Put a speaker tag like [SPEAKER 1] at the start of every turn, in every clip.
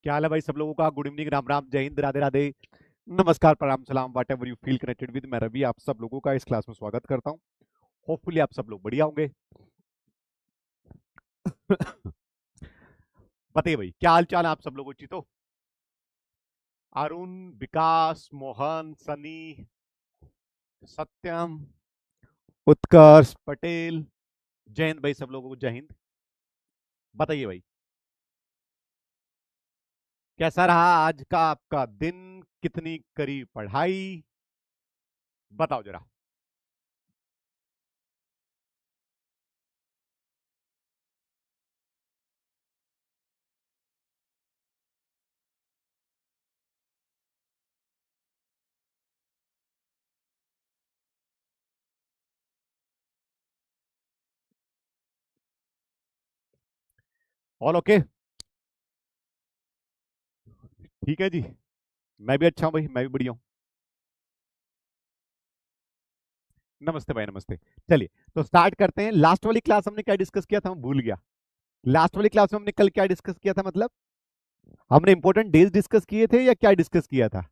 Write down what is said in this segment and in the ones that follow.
[SPEAKER 1] क्या हाल है भाई सब लोगों का। गुड इवनिंग, राम राम, जय हिंद, राधे राधे, नमस्कार, प्रणाम, सलाम, what ever you feel connected with. मैं रवि आप सब लोगों का इस क्लास में स्वागत करता हूँ। होपफुली आप सब लोग बढ़िया होंगे। बताइए भाई, क्या हाल चाल है आप सब लोगों की। तो अरुण, विकास, मोहन, सनी, सत्यम, उत्कर्ष, पटेल, जय हिंद भाई सब लोगों को, जय हिंद। बताइए भाई, कैसा रहा आज का आपका दिन, कितनी करी पढ़ाई, बताओ जरा। All okay. ठीक है जी। मैं भी अच्छा हूँ भाई, मैं भी बढ़िया हूँ। नमस्ते भाई, नमस्ते। चलिए, तो स्टार्ट करते हैं। लास्ट वाली क्लास हमने क्या डिस्कस किया था, मैं भूल गया। लास्ट वाली क्लास में हमने कल क्या डिस्कस किया था, मतलब हमने इंपॉर्टेंट डेज डिस्कस किए थे या क्या डिस्कस किया था।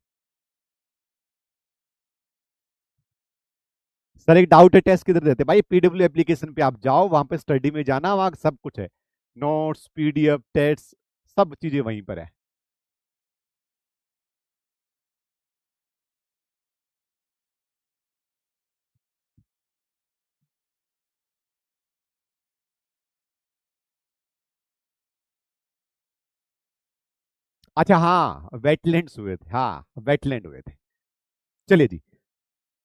[SPEAKER 1] सर एक डाउट है, टेस्ट किधर देते हैं भाई। पीडब्ल्यू एप्लीकेशन पे आप जाओ, वहां पे स्टडी में जाना, वहां सब कुछ है। नोट्स, पीडीएफ, टेस्ट, सब चीजें वहीं पर है। अच्छा हाँ, वेटलैंड्स हुए थे, हाँ वेटलैंड हुए थे। चलिए जी,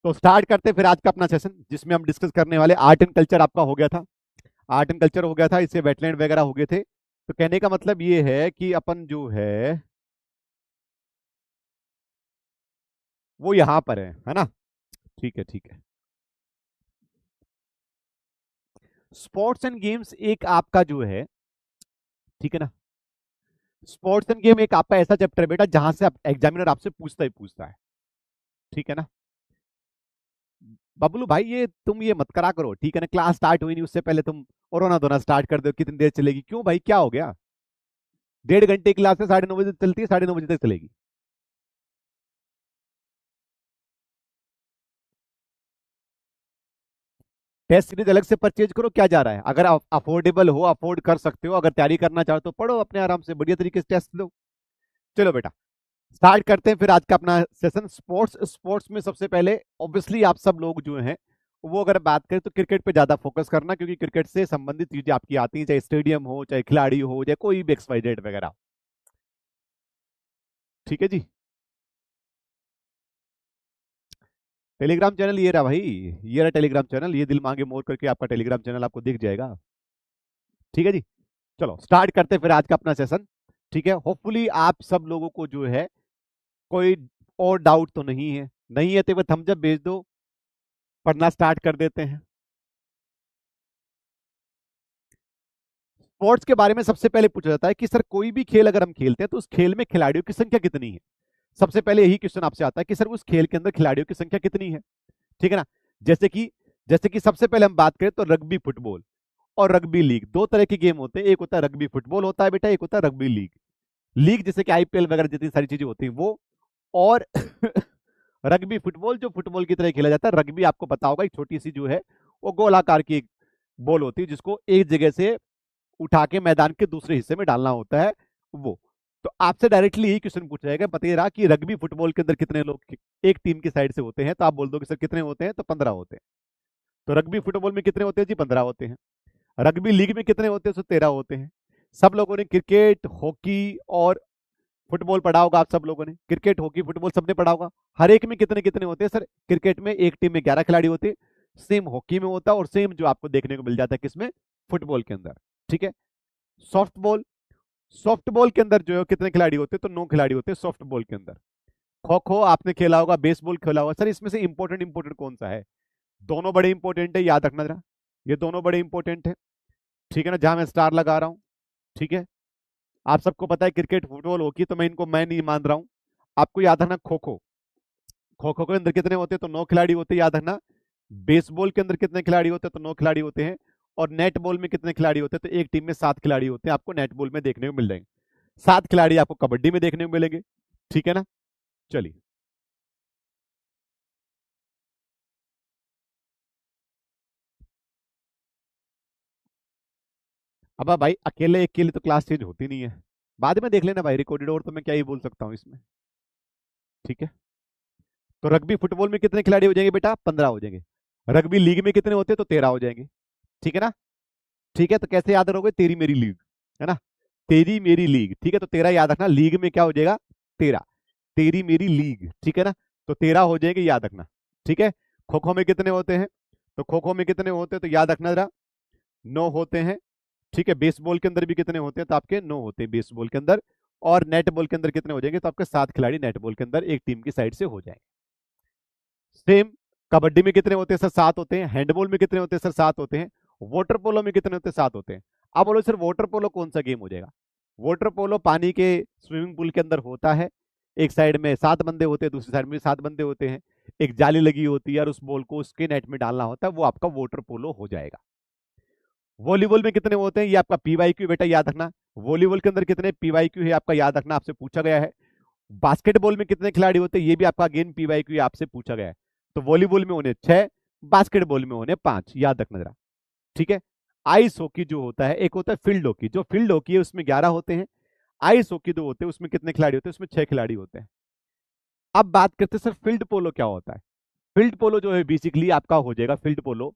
[SPEAKER 1] तो स्टार्ट करते हैं फिर आज का अपना सेशन, जिसमें हम डिस्कस करने वाले आर्ट एंड कल्चर आपका हो गया था। आर्ट एंड कल्चर हो गया था, इससे वेटलैंड वगैरह हो गए थे। तो कहने का मतलब ये है कि अपन जो है वो यहाँ पर है ना। ठीक है, ठीक है। स्पोर्ट्स एंड गेम्स एक आपका जो है, ठीक है ना। स्पोर्ट्स एंड गेम एक आपका ऐसा चैप्टर है बेटा जहां से आप एग्जामिनर आपसे पूछता ही पूछता है। ठीक है ना। बबलू भाई, ये तुम ये मत करा करो, ठीक है ना। क्लास स्टार्ट हुई नहीं उससे पहले तुम और रोना धोना स्टार्ट कर दो, कितनी देर चलेगी, क्यों भाई, क्या हो गया। 1.5 घंटे की क्लास है, 9:30 तक चलती है, 9:30 तक चलेगी। टेस्ट सीरीज अलग से परचेज करो, क्या जा रहा है। अगर आप अफोर्डेबल हो, अफोर्ड कर सकते हो, अगर तैयारी करना चाहो तो पढ़ो अपने आराम से, बढ़िया तरीके से टेस्ट दो। चलो बेटा, स्टार्ट करते हैं फिर आज का अपना सेशन। स्पोर्ट्स, स्पोर्ट्स में सबसे पहले ऑब्वियसली आप सब लोग जो हैं वो अगर बात करें तो क्रिकेट पे ज्यादा फोकस करना, क्योंकि क्रिकेट से संबंधित चीजें आपकी आती हैं, चाहे स्टेडियम हो, चाहे खिलाड़ी हो, चाहे कोई भी एक्स वाई जेड वगैरह। ठीक है जी। टेलीग्राम चैनल ये रहा भाई, ये रहा टेलीग्राम चैनल, ये दिल मांगे मोर करके आपका टेलीग्राम चैनल आपको दिख जाएगा। ठीक है जी। चलो स्टार्ट करते हैं फिर आज का अपना सेशन। ठीक है, होपफुली आप सब लोगों को जो है कोई और डाउट तो नहीं है। नहीं है तो वह थम्स अप भेज दो, पढ़ना स्टार्ट कर देते हैं। स्पोर्ट्स के बारे में सबसे पहले पूछा जाता है कि सर कोई भी खेल अगर हम खेलते हैं तो उस खेल में खिलाड़ियों की संख्या कितनी है। सबसे पहले यही क्वेश्चन आपसे आता है कि सर उस खेल के अंदर खिलाड़ियों की संख्या कितनी है। ठीक है ना। जैसे कि जैसे कि सबसे पहले हम बात करें तो रग्बी फुटबॉल और रग्बी लीग, दो तरह के गेम होते हैं। एक होता है रग्बी फुटबॉल होता है बेटा, एक होता है रग्बी लीग। लीग जैसे कि आईपीएल वगैरह जितनी सारी चीजें होती हैं वो, और रग्बी फुटबॉल जो फुटबॉल की तरह खेला जाता है। रग्बी आपको पता होगा, एक छोटी सी जो है वो गोलाकार की एक बॉल होती है जिसको एक जगह से उठा के मैदान के दूसरे हिस्से में डालना होता है वो। तो आपसे डायरेक्टली यही क्वेश्चन पूछा जाएगा, बताइए रहा कि रग्बी फुटबॉल के अंदर कितने लोग एक टीम की साइड से होते हैं। तो आप बोल दो कि सर कितने होते हैं, तो 15 होते हैं। तो रग्बी फुटबॉल में कितने होते हैं जी, 15 होते हैं। रग्बी लीग में कितने होते हैं, तो 13 होते हैं। सब लोगों ने क्रिकेट, हॉकी और फुटबॉल पढ़ा होगा। आप सब लोगों ने क्रिकेट, हॉकी, फुटबॉल सबने पढ़ा होगा। हर एक में कितने कितने होते हैं सर। क्रिकेट में एक टीम में 11 खिलाड़ी होते हैं, सेम हॉकी में होता है, और सेम जो आपको देखने को मिल जाता है किसमें, फुटबॉल के अंदर। ठीक है। सॉफ्ट बॉल, सॉफ्ट बॉल के अंदर जो है कितने खिलाड़ी होते हैं, तो 9 खिलाड़ी होते हैं सॉफ्ट बॉल के अंदर। खो खो आपने खेला होगा, बेसबॉल खेला होगा। सर इसमें से इंपॉर्टेंट इंपॉर्टेंट कौन सा है। दोनों बड़े इंपॉर्टेंट है, याद रखना जरा, ये दोनों बड़े इंपॉर्टेंट है। ठीक है ना, जहां मैं स्टार लगा रहा हूं। ठीक है। आप सबको पता है क्रिकेट, फुटबॉल, हॉकी, तो मैं नहीं मान रहा हूं। आपको याद रखना खो खो, खो खो के अंदर कितने होते हैं, तो 9 खिलाड़ी होते हैं, याद रखना। बेसबॉल के अंदर कितने खिलाड़ी होते हैं, तो 9 खिलाड़ी होते हैं। और नेट बॉल में कितने खिलाड़ी होते हैं, तो एक टीम में 7 खिलाड़ी होते हैं, आपको नेट बॉल में देखने को मिल जाएंगे। 7 खिलाड़ी आपको कबड्डी में देखने को मिलेंगे, ठीक है ना। चलिए, अब भाई अकेले एक के लिए तो क्लास चेंज होती नहीं है, बाद में देख लेना भाई रिकॉर्डेड, और तो मैं क्या ही बोल सकता हूँ इसमें, ठीक है। तो रग्बी फुटबॉल में कितने खिलाड़ी हो जाएंगे बेटा, 15 हो जाएंगे। रग्बी लीग में कितने होते हैं, तो 13 हो जाएंगे, ठीक है ना। ठीक है, तो कैसे याद रखोगे, तेरी मेरी लीग, है ना, तेरी मेरी लीग, ठीक है। तो 13 याद रखना, लीग में क्या हो जाएगा, 13, तेरी मेरी लीग, ठीक है ना। तो 13 हो जाएंगे, याद रखना, ठीक है। खो खो में कितने होते हैं, तो खो खो में कितने होते हैं, तो याद रखना जरा, 9 होते हैं, ठीक है। बेसबॉल के अंदर भी कितने होते हैं, तो आपके 9 होते हैं बेसबॉल के अंदर। और नेट बॉल के अंदर कितने हो जाएंगे, तो आपके 7 खिलाड़ी नेट बॉल के अंदर एक टीम की साइड से हो जाएंगे। सेम कबड्डी में कितने होते हैं सर, 7 होते हैं। हैंडबॉल में कितने होते हैं सर, 7 होते हैं। वाटर पोलो में कितने होते हैं, 7 होते हैं। अब बोलो सर वाटर पोलो कौन सा गेम हो जाएगा, वाटर पोलो पानी के स्विमिंग पूल के अंदर होता है। एक साइड में 7 बंदे होते हैं, दूसरी साइड में 7 बंदे होते हैं। एक जाली लगी होती है और उस बॉल को उसके नेट में डालना होता है, वो आपका वाटर पोलो हो जाएगा। वॉलीबॉल में कितने होते हैं, ये आपका पीवाईक्यू बेटा याद रखना। वॉलीबॉल के अंदर कितने पीवाईक्यू है आपका, याद रखना, आपसे पूछा गया है। बास्केटबॉल में कितने खिलाड़ी होते हैं, ये भी आपका अगेन पीवाईक्यू आपसे पूछा गया है। तो वॉलीबॉल में होने 6, बास्केटबॉल में होने 5, याद रखना जरा, ठीक है। आइस हॉकी जो होता है, एक होता है फील्ड हॉकी, जो फील्ड हॉकी है उसमें 11 होते हैं। आइस हॉकी जो होते हैं उसमें कितने खिलाड़ी होते हैं, उसमें 6 खिलाड़ी होते हैं। अब बात करते हैं सर फील्ड पोलो क्या होता है। फील्ड पोलो जो है बेसिकली आपका हो जाएगा फील्ड पोलो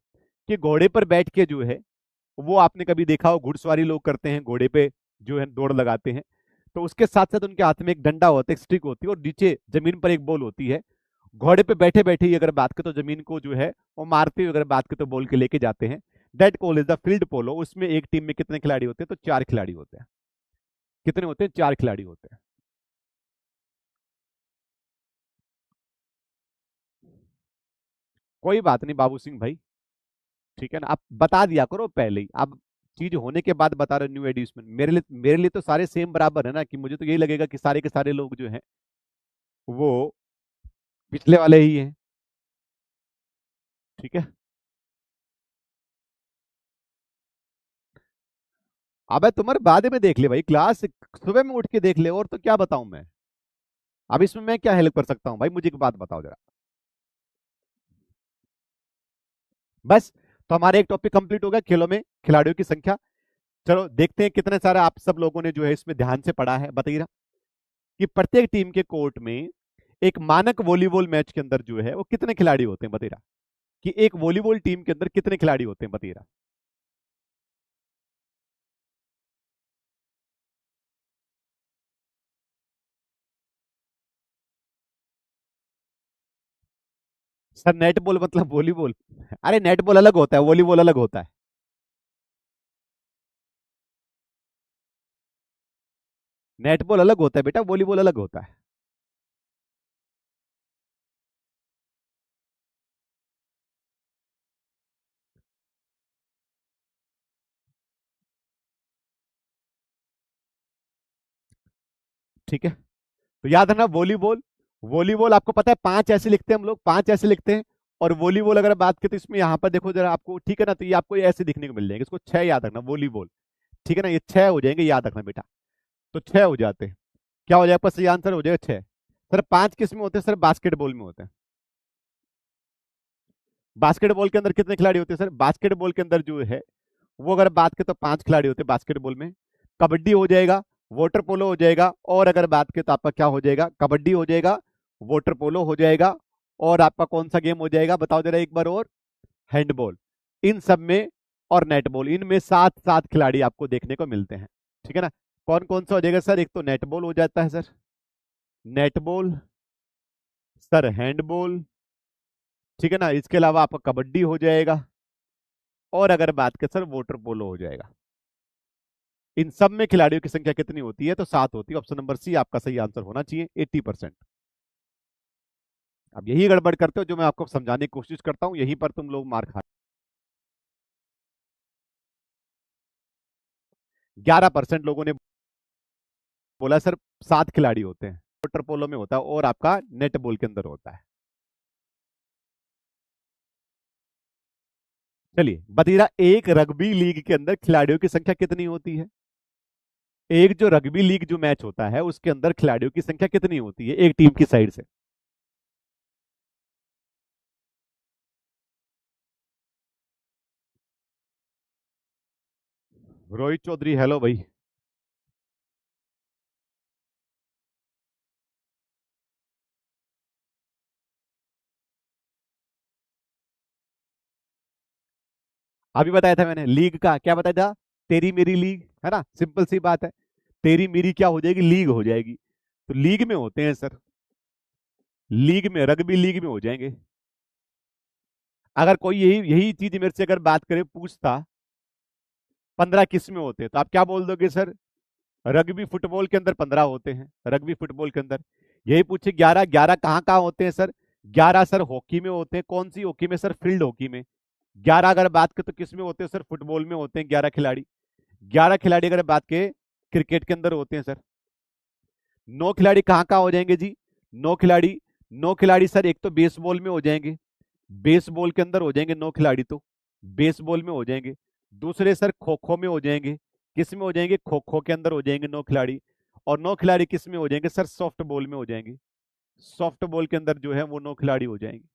[SPEAKER 1] कि घोड़े पर बैठ के जो है, वो आपने कभी देखा हो घुड़सवारी लोग करते हैं, घोड़े पे जो है दौड़ लगाते हैं। तो उसके साथ साथ उनके हाथ में एक डंडा होता है, एक स्टिक होती है, और नीचे जमीन पर एक बॉल होती है। घोड़े पे बैठे बैठे ही अगर बात करें तो जमीन को जो है वो मारते हुए अगर बात करें तो बॉल के लेके जाते हैं। That call is the field polo. उसमें एक टीम में कितने खिलाड़ी होते हैं, तो 4 खिलाड़ी होते हैं। कितने होते हैं, 4 खिलाड़ी होते हैं। कोई बात नहीं बाबू सिंह भाई, ठीक है ना, आप बता दिया करो पहले ही। आप चीज होने के बाद बता रहे न्यू एडिशन, मेरे लिए तो सारे सेम बराबर है ना, कि मुझे तो यही लगेगा कि सारे के सारे लोग जो हैं वो पिछले वाले ही हैं, ठीक है। अबे तुम्हारे बाद में देख ले भाई, क्लास सुबह में उठ के देख ले, और तो क्या बताऊं मैं। अब इसमें मैं क्या हेल्प कर सकता हूँ भाई, मुझे एक बात बताओ जरा। बस, तो हमारे एक टॉपिक कंप्लीट हो गया, खेलों में खिलाड़ियों की संख्या। चलो देखते हैं कितने सारे आप सब लोगों ने जो है इसमें ध्यान से पढ़ा है। बताइए कि प्रत्येक टीम के कोर्ट में एक मानक वॉलीबॉल मैच के अंदर जो है वो कितने खिलाड़ी होते हैं, बताइए कि एक वॉलीबॉल टीम के अंदर कितने खिलाड़ी होते हैं, बताइए। सर नेट बॉल मतलब वॉलीबॉल, अरे नेट बॉल अलग होता है, वॉलीबॉल अलग होता है। नेट बॉल अलग होता है बेटा, वॉलीबॉल अलग होता है। ठीक है, तो याद है ना वॉलीबॉल, वॉलीबॉल आपको पता है 5 ऐसे लिखते हैं हम लोग, 5 ऐसे लिखते हैं। और वॉलीबॉल अगर बात करें तो इसमें यहाँ पर देखो जरा आपको, ठीक है ना, तो ये आपको ऐसे दिखने को मिल जाएंगे, इसको 6 याद रखना वॉलीबॉल, ठीक है ना, ये 6 हो जाएंगे, याद रखना बेटा। तो 6 हो जाते हैं, क्या हो जाएगा आपका सही आंसर हो जाएगा 6। सर 5 किस में होते हैं, सर बास्केटबॉल में होते हैं। बास्केटबॉल के अंदर कितने खिलाड़ी होते हैं सर, बास्केटबॉल के अंदर जो है वो अगर बात करें तो 5 खिलाड़ी होते हैं बास्केटबॉल में। कबड्डी हो जाएगा, वाटर पोलो हो जाएगा, और अगर बात करें तो आपका क्या हो जाएगा, कबड्डी हो जाएगा, वाटर पोलो हो जाएगा, और आपका कौन सा गेम हो जाएगा बताओ जरा एक बार और, हैंडबॉल। इन सब में, और नेटबॉल, इनमें 7 7 खिलाड़ी आपको देखने को मिलते हैं, ठीक है ना। कौन कौन सा हो जाएगा सर, एक तो नेटबॉल हो जाता है सर, नेटबॉल, सर हैंडबॉल, ठीक है ना, इसके अलावा आपका कबड्डी हो जाएगा, और अगर बात करें सर वाटर पोलो हो जाएगा। इन सब में खिलाड़ियों की संख्या कितनी होती है, तो 7 होती है। ऑप्शन नंबर सी आपका सही आंसर होना चाहिए, 80%। अब यही गड़बड़ करते हो जो मैं आपको समझाने की कोशिश करता हूं, यहीं पर तुम लोग मार खा। 11% लोगों ने बोला सर 7 खिलाड़ी होते हैं, वाटर पोलो में होता है और आपका नेट बॉल के अंदर होता है। चलिए बतीरा, एक रग्बी लीग के अंदर खिलाड़ियों की संख्या कितनी होती है, एक जो रग्बी लीग जो मैच होता है उसके अंदर खिलाड़ियों की संख्या कितनी होती है एक टीम की साइड से? रोहित चौधरी, हेलो भाई। अभी बताया था मैंने लीग का, क्या बताया था? तेरी मेरी लीग, है ना, सिंपल सी बात है। तेरी मेरी क्या हो जाएगी, लीग हो जाएगी। तो लीग में होते हैं सर, लीग में, रग्बी लीग में हो जाएंगे। अगर कोई यही यही चीज मेरे से अगर बात करे, पूछता 15 किस में होते हैं, तो आप क्या बोल दोगे सर? रग्बी फुटबॉल के अंदर 15 होते हैं, रग्बी फुटबॉल के अंदर। यही पूछे 11, 11 कहाँ कहाँ होते हैं सर? 11 सर हॉकी में होते हैं। कौन सी हॉकी में सर? फील्ड हॉकी में। 11 अगर बात करें तो किस में होते हैं सर? फुटबॉल में होते हैं 11 खिलाड़ी। 11 खिलाड़ी अगर बात करें क्रिकेट के अंदर होते हैं सर। 9 खिलाड़ी कहाँ कहाँ हो जाएंगे जी? 9 खिलाड़ी, 9 खिलाड़ी सर एक तो बेसबॉल में हो जाएंगे, बेसबॉल के अंदर हो जाएंगे 9 खिलाड़ी तो, बेसबॉल में हो जाएंगे। दूसरे सर खो खो में हो जाएंगे। किस में हो जाएंगे? खो खो के अंदर हो जाएंगे 9 खिलाड़ी। और 9 खिलाड़ी किस में हो जाएंगे सर? सॉफ्ट बॉल में हो जाएंगे। सॉफ्ट बॉल के अंदर जो है वो 9 खिलाड़ी हो जाएंगे।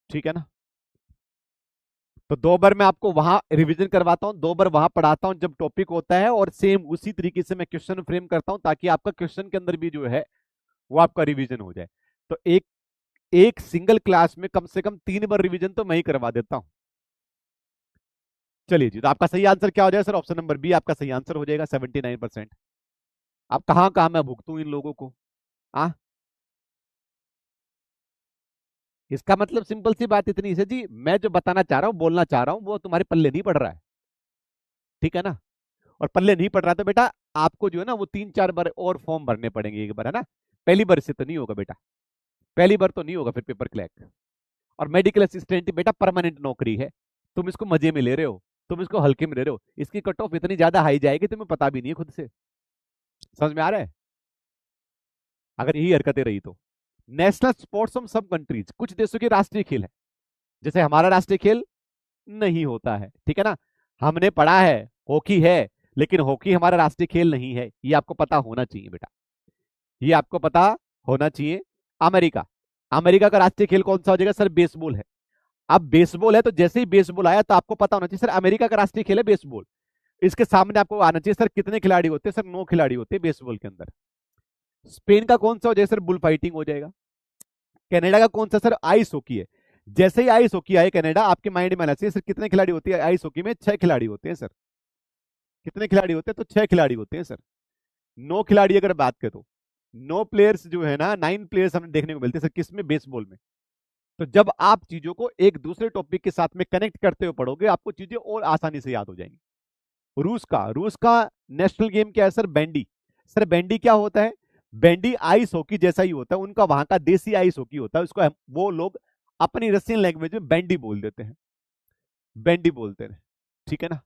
[SPEAKER 1] ठीक है ना? तो 2 बार मैं आपको वहां रिवीजन करवाता हूं, 2 बार वहां पढ़ाता हूं जब टॉपिक होता है, और सेम उसी तरीके से मैं क्वेश्चन फ्रेम करता हूं ताकि आपका क्वेश्चन के अंदर भी जो है वो आपका रिवीजन हो जाए। तो एक एक सिंगल क्लास में कम से कम 3 बार रिवीजन तो मैं ही करवा देता हूं। चलिए जी, तो आपका सही आंसर क्या हो जाएगा सर? ऑप्शन नंबर बी आपका सही आंसर हो जाएगा, 79%। अब कहां कहां मैं भुगतू इन लोगों को? आ इसका मतलब सिंपल सी बात इतनी है जी, मैं जो बताना चाह रहा हूं, बोलना चाह रहा हूं, वो तुम्हारे पल्ले नहीं पड़ रहा है। ठीक है ना? और पल्ले नहीं पड़ रहा तो बेटा आपको जो है ना वो 3-4 बार और फॉर्म भरने पड़ेंगे एक बार, है ना? पहली बार से तो नहीं होगा बेटा, पहली बार तो नहीं होगा फिर पेपर क्रैक। और मेडिकल असिस्टेंट बेटा परमानेंट नौकरी है। तुम इसको मजे में ले रहे हो, तुम इसको हल्के में ले रहे हो, इसकी कट ऑफ इतनी ज्यादा हाई जाएगी तुम्हें पता भी नहीं है खुद से। समझ में आ रहा है? अगर यही हरकतें रही तो। नेशनल स्पोर्ट्स ऑफ सब कंट्रीज, कुछ देशों के राष्ट्रीय खेल है, जैसे हमारा राष्ट्रीय खेल नहीं होता है। ठीक है ना? हमने पढ़ा है हॉकी है, लेकिन हॉकी हमारा राष्ट्रीय खेल नहीं है, ये आपको पता होना चाहिए बेटा, ये आपको पता होना चाहिए। अमेरिका, अमेरिका का राष्ट्रीय खेल कौन सा हो जाएगा सर? बेसबॉल है। अब बेसबॉल है तो जैसे ही बेसबॉल आया तो आपको पता होना चाहिए सर अमेरिका का राष्ट्रीय खेल है बेसबॉल। इसके सामने आपको आना चाहिए सर कितने खिलाड़ी होते हैं सर? 9 खिलाड़ी होते हैं बेसबॉल के अंदर। स्पेन का कौन सा हो जाएगा सर? बुल फाइटिंग हो जाएगा। कनाडा का कौन सा सर? आइस हॉकी है। जैसे ही आइस हॉकी आए कनाडा, आपके माइंड में आना चाहिए सर कितने खिलाड़ी होते हैं आइस हॉकी में? 6 खिलाड़ी होते हैं सर। कितने खिलाड़ी होते हैं? तो 6 खिलाड़ी होते हैं सर। 9 खिलाड़ी अगर बात करें तो 9 प्लेयर्स जो है ना, 9 प्लेयर्स हमें देखने को मिलते हैं सर किसमें? बेसबॉल में। तो जब आप चीजों को एक दूसरे टॉपिक के साथ में कनेक्ट करते हुए पढ़ोगे आपको चीजें और आसानी से याद हो जाएंगी। रूस का नेशनल गेम क्या है सर? बैंडी। सर बैंडी क्या होता है? बैंडी आइस हॉकी जैसा ही होता है, उनका वहां का देसी आइस हॉकी होता है, उसको वो लोग अपनी रशियन लैंग्वेज में बैंडी बोल देते हैं, बैंडी बोलते हैं। ठीक है ना?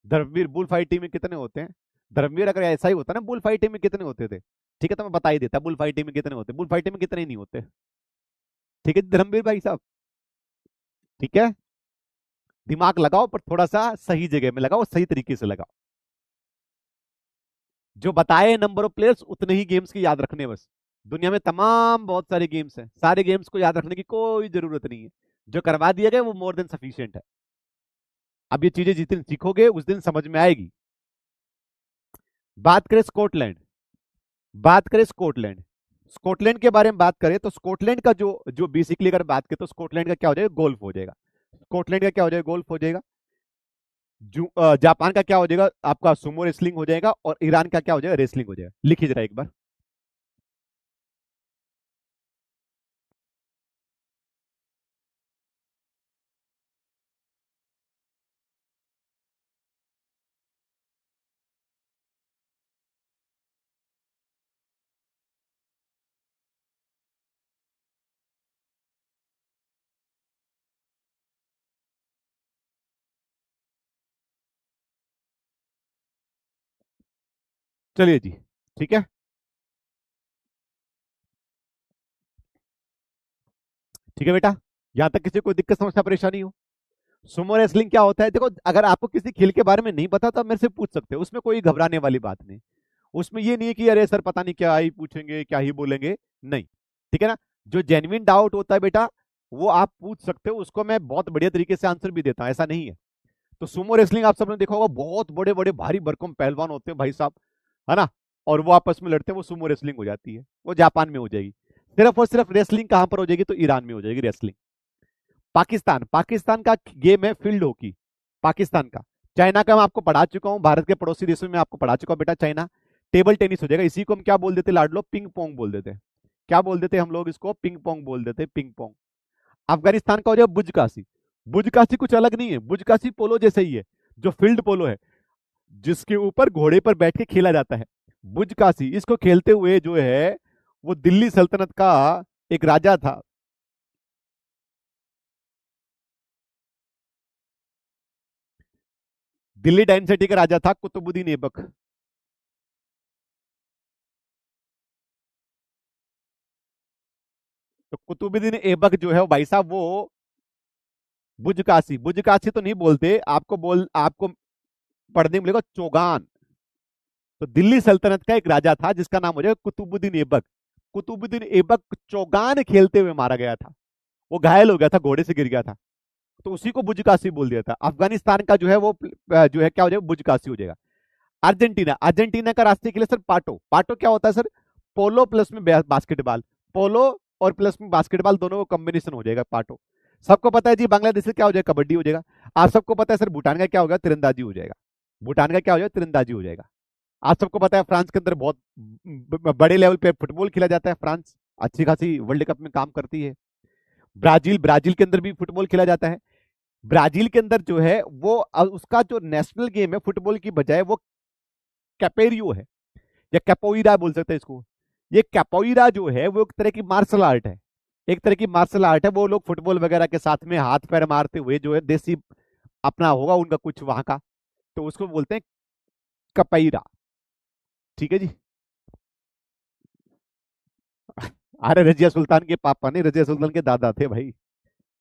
[SPEAKER 1] धर्मवीर, बुल फाइटिंग में कितने होते हैं? धर्मवीर अगर ऐसा ही होता ना, बुल फाइटिंग में कितने होते थे? ठीक है, तो मैं बता ही देता बुल फाइटिंग में कितने होते, बुल फाइटिंग में कितने नहीं होते। ठीक है धर्मवीर भाई साहब? ठीक है, दिमाग लगाओ पर थोड़ा सा सही जगह में लगाओ, सही तरीके से लगाओ। जो बताए नंबर ऑफ प्लेयर्स उतने ही गेम्स की याद रखने बस। दुनिया में तमाम बहुत सारे गेम्स हैं, सारे गेम्स को याद रखने की कोई जरूरत नहीं है। जो करवा दिया गया वो मोर देन सफिशियंट है। अब ये चीजें जिस दिन सीखोगे उस दिन समझ में आएगी। बात करें स्कॉटलैंड, बात करें स्कॉटलैंड, स्कॉटलैंड के बारे में बात करें तो स्कॉटलैंड का जो जो बेसिकली अगर बात करें तो स्कॉटलैंड का क्या हो जाएगा? गोल्फ हो जाएगा। स्कॉटलैंड का क्या हो जाएगा? गोल्फ हो जाएगा। जापान का क्या हो जाएगा? आपका सुमो रेसलिंग हो जाएगा। और ईरान का क्या हो जाएगा? रेसलिंग हो जाएगा। लिखिए जरा एक बार। चलिए जी, ठीक है, ठीक है बेटा। यहां तक किसी को दिक्कत समस्या परेशानी हो सुमो रेसलिंग क्या होता है, देखो अगर आपको किसी खेल के बारे में नहीं पता तो आप मेरे से पूछ सकते हो, उसमें कोई घबराने वाली बात नहीं। उसमें ये नहीं है कि अरे सर पता नहीं क्या ही पूछेंगे, क्या ही बोलेंगे, नहीं। ठीक है ना। जो जेन्युइन डाउट होता है बेटा, वो आप पूछ सकते हो, उसको मैं बहुत बढ़िया तरीके से आंसर भी देता हूं, ऐसा नहीं है। तो सुमो रेसलिंग आप सबने देखा होगा, बहुत बड़े बड़े भारी भरकम पहलवान होते हैं भाई साहब, है ना, और वो आपस में लड़ते हैं, वो सुमो रेसलिंग हो जाती है, वो जापान में हो जाएगी। सिर्फ और सिर्फ रेसलिंग कहां पर हो जाएगी, तो ईरान में हो जाएगी रेसलिंग। पाकिस्तान, पाकिस्तान का गेम है फील्ड हॉकी, पाकिस्तान का। चाइना का मैं आपको पढ़ा चुका हूं, भारत के पड़ोसी देशों में आपको पढ़ा चुका हूं बेटा, चाइना टेबल टेनिस हो जाएगा। इसी को हम क्या बोल देते लाडलो, पिंग पोंग बोल देते। क्या बोल देते हम लोग इसको, पिंग पोंग बोल देते, पिंग पोंग। अफगानिस्तान का हो जाएगा बुजकाशी। बुजकाशी कुछ अलग नहीं है, बुजकाशी पोलो जैसे ही है, जो फील्ड पोलो है, जिसके ऊपर घोड़े पर बैठ के खेला जाता है, बुजकाशी। इसको खेलते हुए जो है वो दिल्ली सल्तनत का एक राजा था। दिल्ली डायनेस्टी का राजा था कुतुबुद्दीन ऐबक। तो कुतुबुद्दीन ऐबक जो है वो भाई साहब, वो बुजकाशी, बुजकाशी तो नहीं बोलते, आपको पढ़ने में मिलेगा चौगान। तो दिल्ली सल्तनत का एक राजा था जिसका नाम हो जाएगा कुतुबुद्दीन ऐबक। कुतुबुद्दीन ऐबक चौगान खेलते हुए मारा गया था, वो घायल हो गया था, घोड़े से गिर गया था, तो उसी को बुजकाशी बोल दिया था। अफगानिस्तान का जो है वो जो है क्या हो जाएगा, बुजकाशी हो जाएगा। अर्जेंटीना, अर्जेंटीना का राष्ट्रीय खेल है सर पाटो। पाटो क्या होता है सर, पोलो प्लस में बास्केटबॉल, पोलो और प्लस में बास्केटबॉल, दोनों का कॉम्बिनेशन हो जाएगा पाटो। सबको पता है जी बांग्लादेश से क्या हो जाएगा, कबड्डी हो जाएगा। आप सबको पता है सर भूटान का क्या होगा, तीरंदाजी हो जाएगा। भूटान का क्या हो जाएगा, तीरंदाजी हो जाएगा। आप सबको पता है फ्रांस के अंदर बहुत बड़े लेवल पे फुटबॉल खेला जाता है, फ्रांस अच्छी खासी वर्ल्ड कप में काम करती है। ब्राजील, ब्राजील के अंदर भी फुटबॉल खेला जाता है। ब्राजील के अंदर जो है वो उसका जो नेशनल गेम है फुटबॉल की बजाय वो कैपेरियो है, या कैपोईरा बोल सकते हैं इसको। ये कैपोईरा जो है वो एक तरह की मार्शल आर्ट है, एक तरह की मार्शल आर्ट है। वो लोग फुटबॉल वगैरह के साथ में हाथ पैर मारते हुए जो है देसी अपना होगा उनका कुछ वहां का, तो उसको बोलते हैं कपैरा। ठीक है जी। अरे रजिया सुल्तान के पापा नहीं, रजिया सुल्तान के दादा थे भाई।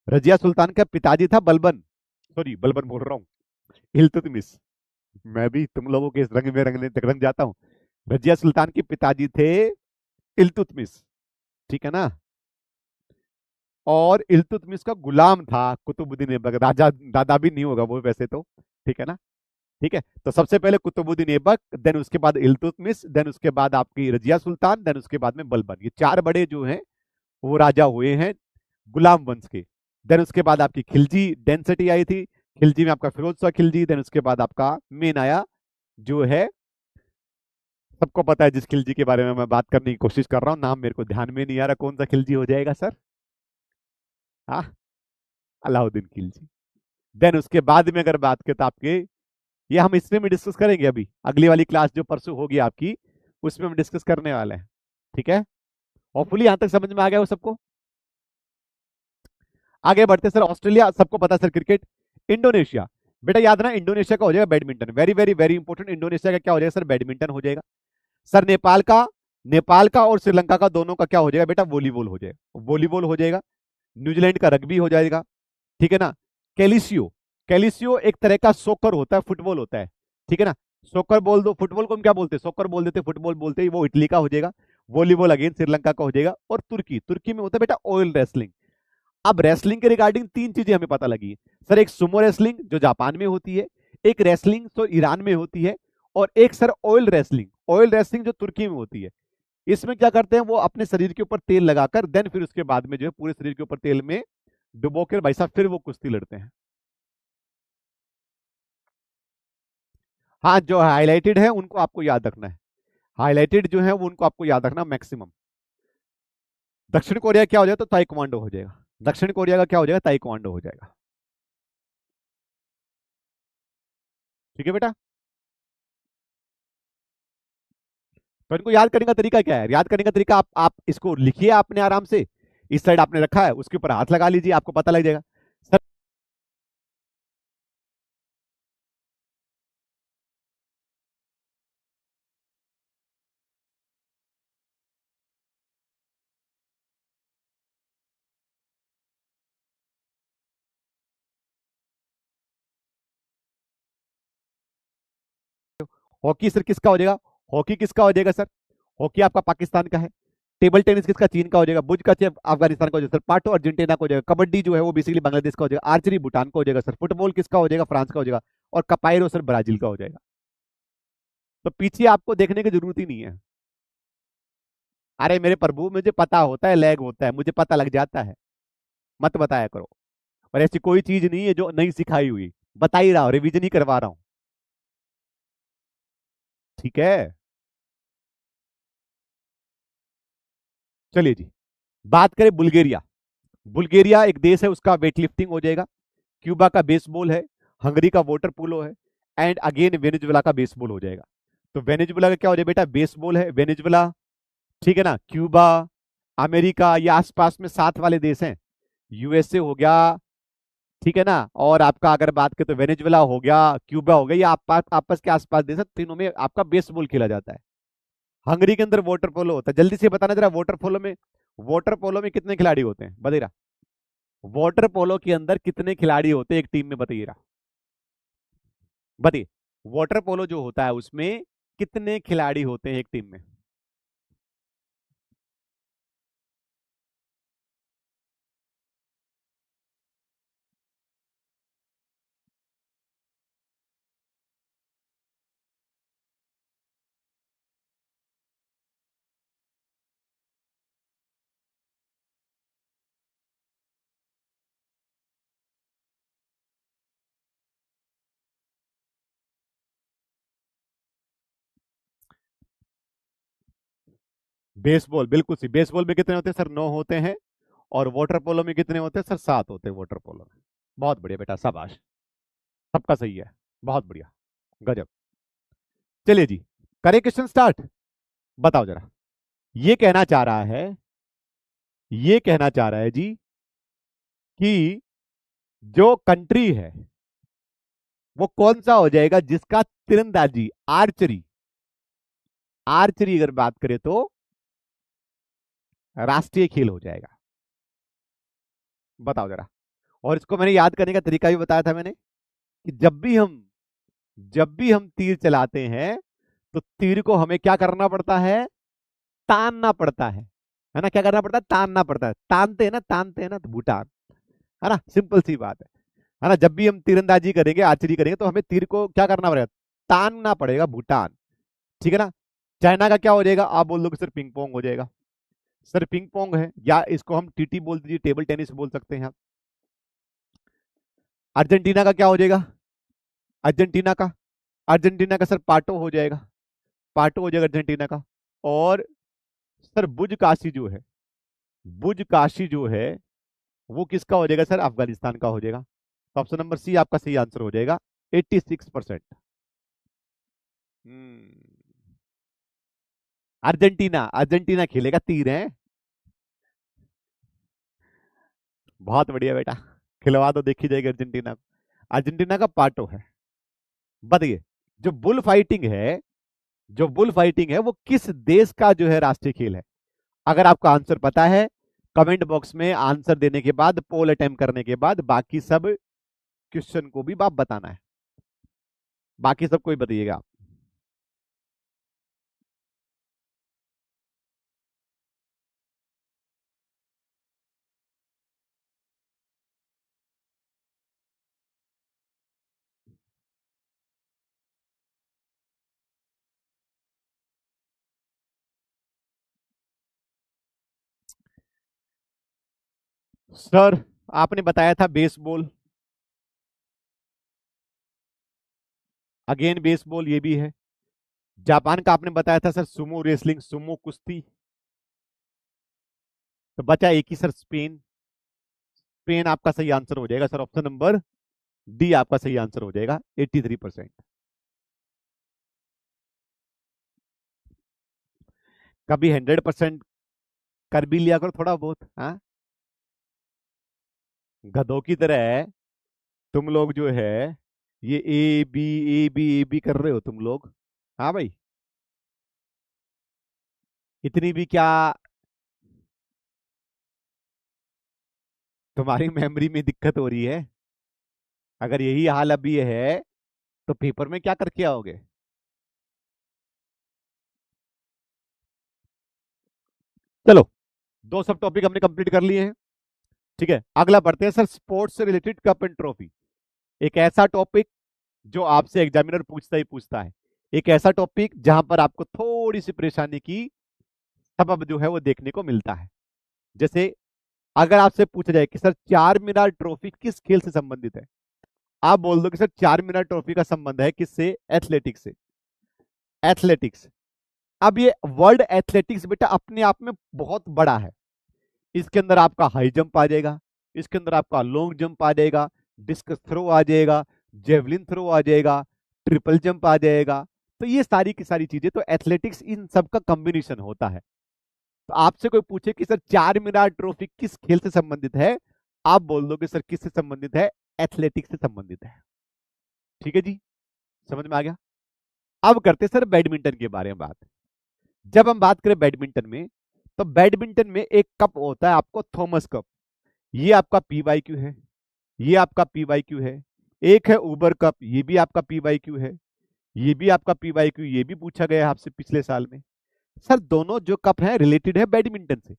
[SPEAKER 1] रजिया सुल्तान का पिताजी था बलबन, सॉरी बलबन बोल रहा हूँ, इल्तुतमिश। मैं भी तुम लोगों के इस रंग में रंगने तक रंग जाता हूँ। रजिया सुल्तान के पिताजी थे इल्तुतमिश, ठीक है ना। और इल्तुतमिश का गुलाम था कुतुबुद्दीन ऐबक, राजा दादा भी नहीं होगा वो वैसे तो, ठीक है ना। ठीक है, तो सबसे पहले कुतुबुद्दीन ऐबक, देन उसके बाद इल्तुतमिश, देन उसके बाद आपकी रजिया सुल्तान, देन उसके बाद में बलबन, ये चार बड़े जो हैं वो राजा हुए हैं गुलाम वंश के। देन उसके बाद आपकी खिलजी डेंसिटी आई थी, खिलजी में आपका फिरोज शाह खिलजी, देन उसके बाद आपका मेन आया जो है, सबको पता है जिस खिलजी के बारे में मैं बात करने की कोशिश कर रहा हूँ, नाम मेरे को ध्यान में नहीं आ रहा, कौन सा खिलजी हो जाएगा सर, हाँ, अलाउद्दीन खिलजी। देन उसके बाद में अगर बात करें तो आपके, ये हम हिस्ट्री में डिस्कस करेंगे अभी, अगली वाली क्लास जो परसों होगी आपकी, उसमें हम डिस्कस करने वाले हैं। ठीक है, होपफुली यहां तक समझ में आ गया वो सबको। आगे बढ़ते सर, ऑस्ट्रेलिया सबको पता है सर क्रिकेट। इंडोनेशिया, बेटा याद ना, इंडोनेशिया का हो जाएगा badminton, very very very important. Indonesia का क्या हो जाएगा सर, बैडमिंटन हो जाएगा। सर नेपाल का, नेपाल का और श्रीलंका का दोनों का क्या हो जाएगा बेटा, वॉलीबॉल हो जाएगा, वॉलीबॉल हो जाएगा। न्यूजीलैंड का रग्बी हो जाएगा, ठीक है ना। कैलिसियो, कैलिसियो एक तरह का सोकर होता है, फुटबॉल होता है, ठीक है ना। सोकर बोल दो, फुटबॉल को हम क्या बोलते हैं, सोकर बोल देते, फुटबॉल बोलते हैं, वो इटली का हो जाएगा। वॉलीबॉल अगेन श्रीलंका का हो जाएगा। और तुर्की, तुर्की में होता है बेटा ऑयल रेसलिंग। अब रेसलिंग के रिगार्डिंग तीन चीजें हमें पता लगी सर, एक सुमो रेसलिंग जो जापान में होती है, एक रेसलिंग तो ईरान में होती है, और एक sir oil wrestling, oil wrestling जो तुर्की में होती है। इसमें क्या करते हैं वो अपने शरीर के ऊपर तेल लगाकर, देन फिर उसके बाद में जो है पूरे शरीर के ऊपर तेल में डुबो कर भाई साहब फिर वो कुश्ती लड़ते हैं। हाँ, जो हाईलाइटेड है उनको आपको याद रखना है, हाईलाइटेड जो है वो उनको आपको याद रखना मैक्सिमम। दक्षिण कोरिया क्या हो जाएगा, तो ताइक्वांडो हो जाएगा। दक्षिण कोरिया का क्या हो जाएगा, ताइक्वांडो हो जाएगा। ठीक है बेटा। तो इनको याद करने का तरीका क्या है, याद करने का तरीका, आप इसको लिखिए आपने आराम से, इस साइड आपने रखा है उसके ऊपर हाथ लगा लीजिए, आपको पता लग जाएगा। सर हॉकी सर किसका हो जाएगा? हॉकी किसका हो जाएगा सर? हॉकी आपका पाकिस्तान का है। टेबल टेनिस किसका? चीन का हो जाएगा। बुज का अफगानिस्तान का हो जाएगा सर। पाटो अर्जेंटीना का हो जाएगा। कबड्डी जो है वो बेसिकली बांग्लादेश का हो जाएगा। आर्चरी भूटान का हो जाएगा सर। फुटबॉल किसका हो जाएगा? फ्रांस का हो जाएगा। और कपायरो सर ब्राजील का हो जाएगा। तो पीछे आपको देखने की जरूरत ही नहीं है। अरे मेरे प्रभु, मुझे पता होता है, लैग होता है, मुझे पता लग जाता है, मत बताया करो। और ऐसी कोई चीज नहीं है जो नहीं सिखाई हुई, बता ही रहा हूं, रिवीजन ही करवा रहा हूं। ठीक है, चलिए जी, बात करें बुल्गारिया। बुल्गारिया एक देश है, उसका वेट लिफ्टिंग हो जाएगा। क्यूबा का बेसबॉल है। हंगरी का वाटर पोलो है। एंड अगेन वेनेजुएला का बेसबॉल हो जाएगा। तो वेनेजुएला का क्या हो जाएगा बेटा? बेसबॉल है वेनेजुएला। ठीक है ना? क्यूबा, अमेरिका, ये आसपास में साथ वाले देश हैं। यूएसए हो गया, ठीक है ना? और आपका अगर बात करें तो वेनेजुएला हो गया, क्यूबा हो गया, ये आपस के आसपास देश है, तीनों में आपका बेसबॉल खेला जाता है। हंगरी के अंदर वाटर पोलो होता है। जल्दी से बताना जरा, वाटर पोलो में कितने खिलाड़ी होते हैं बताइए? वाटर पोलो के अंदर कितने खिलाड़ी होते हैं एक टीम में बताइए? बताइए, वाटर पोलो जो होता है उसमें कितने खिलाड़ी होते हैं एक टीम में? बेसबॉल, बिल्कुल सी, बेसबॉल में कितने होते हैं सर? 9 होते हैं। और वाटर पोलो में कितने होते हैं सर? 7 होते हैं वाटर पोलो में। बहुत बढ़िया बेटा, शाबाश, सबका सही है, बहुत बढ़िया, गजब। चलिए जी, करे क्वेश्चन स्टार्ट। बताओ जरा, ये कहना चाह रहा है, ये कहना चाह रहा है जी कि जो कंट्री है वो कौन सा हो जाएगा जिसका तीरंदाजी, आर्चरी, आर्चरी अगर बात करें तो राष्ट्रीय खेल हो जाएगा? बताओ जरा। और इसको मैंने याद करने का तरीका भी बताया था मैंने, कि जब भी हम तीर चलाते हैं तो तीर को हमें क्या करना पड़ता है? तानना पड़ता है ना? क्या करना पड़ता है? तानना पड़ता है। तानते हैं ना, तो भूटान, है ना? सिंपल सी बात है ना? जब भी हम तीरंदाजी करेंगे, आर्चरी करेंगे, तो हमें तीर को क्या करना पड़ेगा? तानना पड़ेगा, भूटान। ठीक है ना? चाइना का क्या हो जाएगा? आप बोल दोगे सर पिंग पोंग हो जाएगा। सर पिंग पोंग है, या इसको हम टीटी बोल दीजिए, टेबल टेनिस बोल सकते हैं आप। अर्जेंटीना का क्या हो जाएगा? अर्जेंटीना का, अर्जेंटीना का सर पाटो हो जाएगा, पाटो हो जाएगा अर्जेंटीना का। और सर बुज काशी जो है, बुज काशी जो है वो किसका हो जाएगा सर? अफगानिस्तान का हो जाएगा। तो ऑप्शन नंबर सी आपका सही आंसर हो जाएगा, 86%। अर्जेंटीना, अर्जेंटीना खेलेगा, तीर है। बहुत बढ़िया बेटा, खिलवा तो देखी जाएगी अर्जेंटीना को। अर्जेंटीना का पाटो है। बताइए, जो बुल फाइटिंग है, जो बुल फाइटिंग है वो किस देश का जो है राष्ट्रीय खेल है? अगर आपको आंसर पता है, कमेंट बॉक्स में आंसर देने के बाद, पोल अटेम्प्ट करने के बाद, बाकी सब क्वेश्चन को भी आप बताना है, बाकी सब कोई बताइएगा आप। सर आपने बताया था बेसबॉल, अगेन बेसबॉल ये भी है। जापान का आपने बताया था सर सुमो रेसलिंग, सुमो कुश्ती। तो बचा एक ही सर, स्पेन। स्पेन आपका सही आंसर हो जाएगा सर, ऑप्शन नंबर डी आपका सही आंसर हो जाएगा, 83%। कभी 100% कर भी लिया करो थोड़ा बहुत, हाँ? गधों की तरह है तुम लोग जो है, ये A B, A B, A B कर रहे हो तुम लोग। हाँ भाई, इतनी भी क्या तुम्हारी मेमोरी में दिक्कत हो रही है? अगर यही हाल अभी है तो पेपर में क्या करके आओगे? चलो, दो सब टॉपिक हमने कंप्लीट कर लिए हैं। ठीक है, अगला बढ़ते हैं सर, स्पोर्ट्स से रिलेटेड कप एंड ट्रॉफी। एक ऐसा टॉपिक जो आपसे एग्जामिनर पूछता ही पूछता है, एक ऐसा टॉपिक जहां पर आपको थोड़ी सी परेशानी की सबब जो है वो देखने को मिलता है। जैसे अगर आपसे पूछा जाए कि सर चार मीनार ट्रॉफी किस खेल से संबंधित है, आप बोल दो कि सर चार मीनार ट्रॉफी का संबंध है किससे, एथलेटिक्स से। एथलेटिक्स। अब ये वर्ल्ड एथलेटिक्स बेटा अपने आप में बहुत बड़ा है। इसके अंदर आपका हाई जंप आ जाएगा, इसके अंदर आपका लॉन्ग जंप आ जाएगा, डिस्कस थ्रो आ जाएगा, जेवलिन थ्रो आ जाएगा, ट्रिपल जंप आ जाएगा। तो ये सारी की सारी चीजें, तो एथलेटिक्स इन सब का कॉम्बिनेशन होता है। तो आपसे कोई पूछे कि सर चार मीनार ट्रॉफी किस खेल से संबंधित है, आप बोल दो कि सर किससे संबंधित है, एथलेटिक्स से संबंधित है। ठीक है जी, समझ में आ गया। अब करते सर बैडमिंटन के बारे में बात। जब हम बात करें बैडमिंटन में, तो बैडमिंटन में एक कप होता है आपको थॉमस कप। ये आपका पीवाईक्यू है, ये आपका पीवाईक्यू है। एक है उबर कप, ये भी आपका पीवाईक्यू है, ये भी आपका पीवाईक्यू, ये भी पूछा गया है आपसे पिछले साल में। सर दोनों जो कप हैं रिलेटेड है बैडमिंटन से।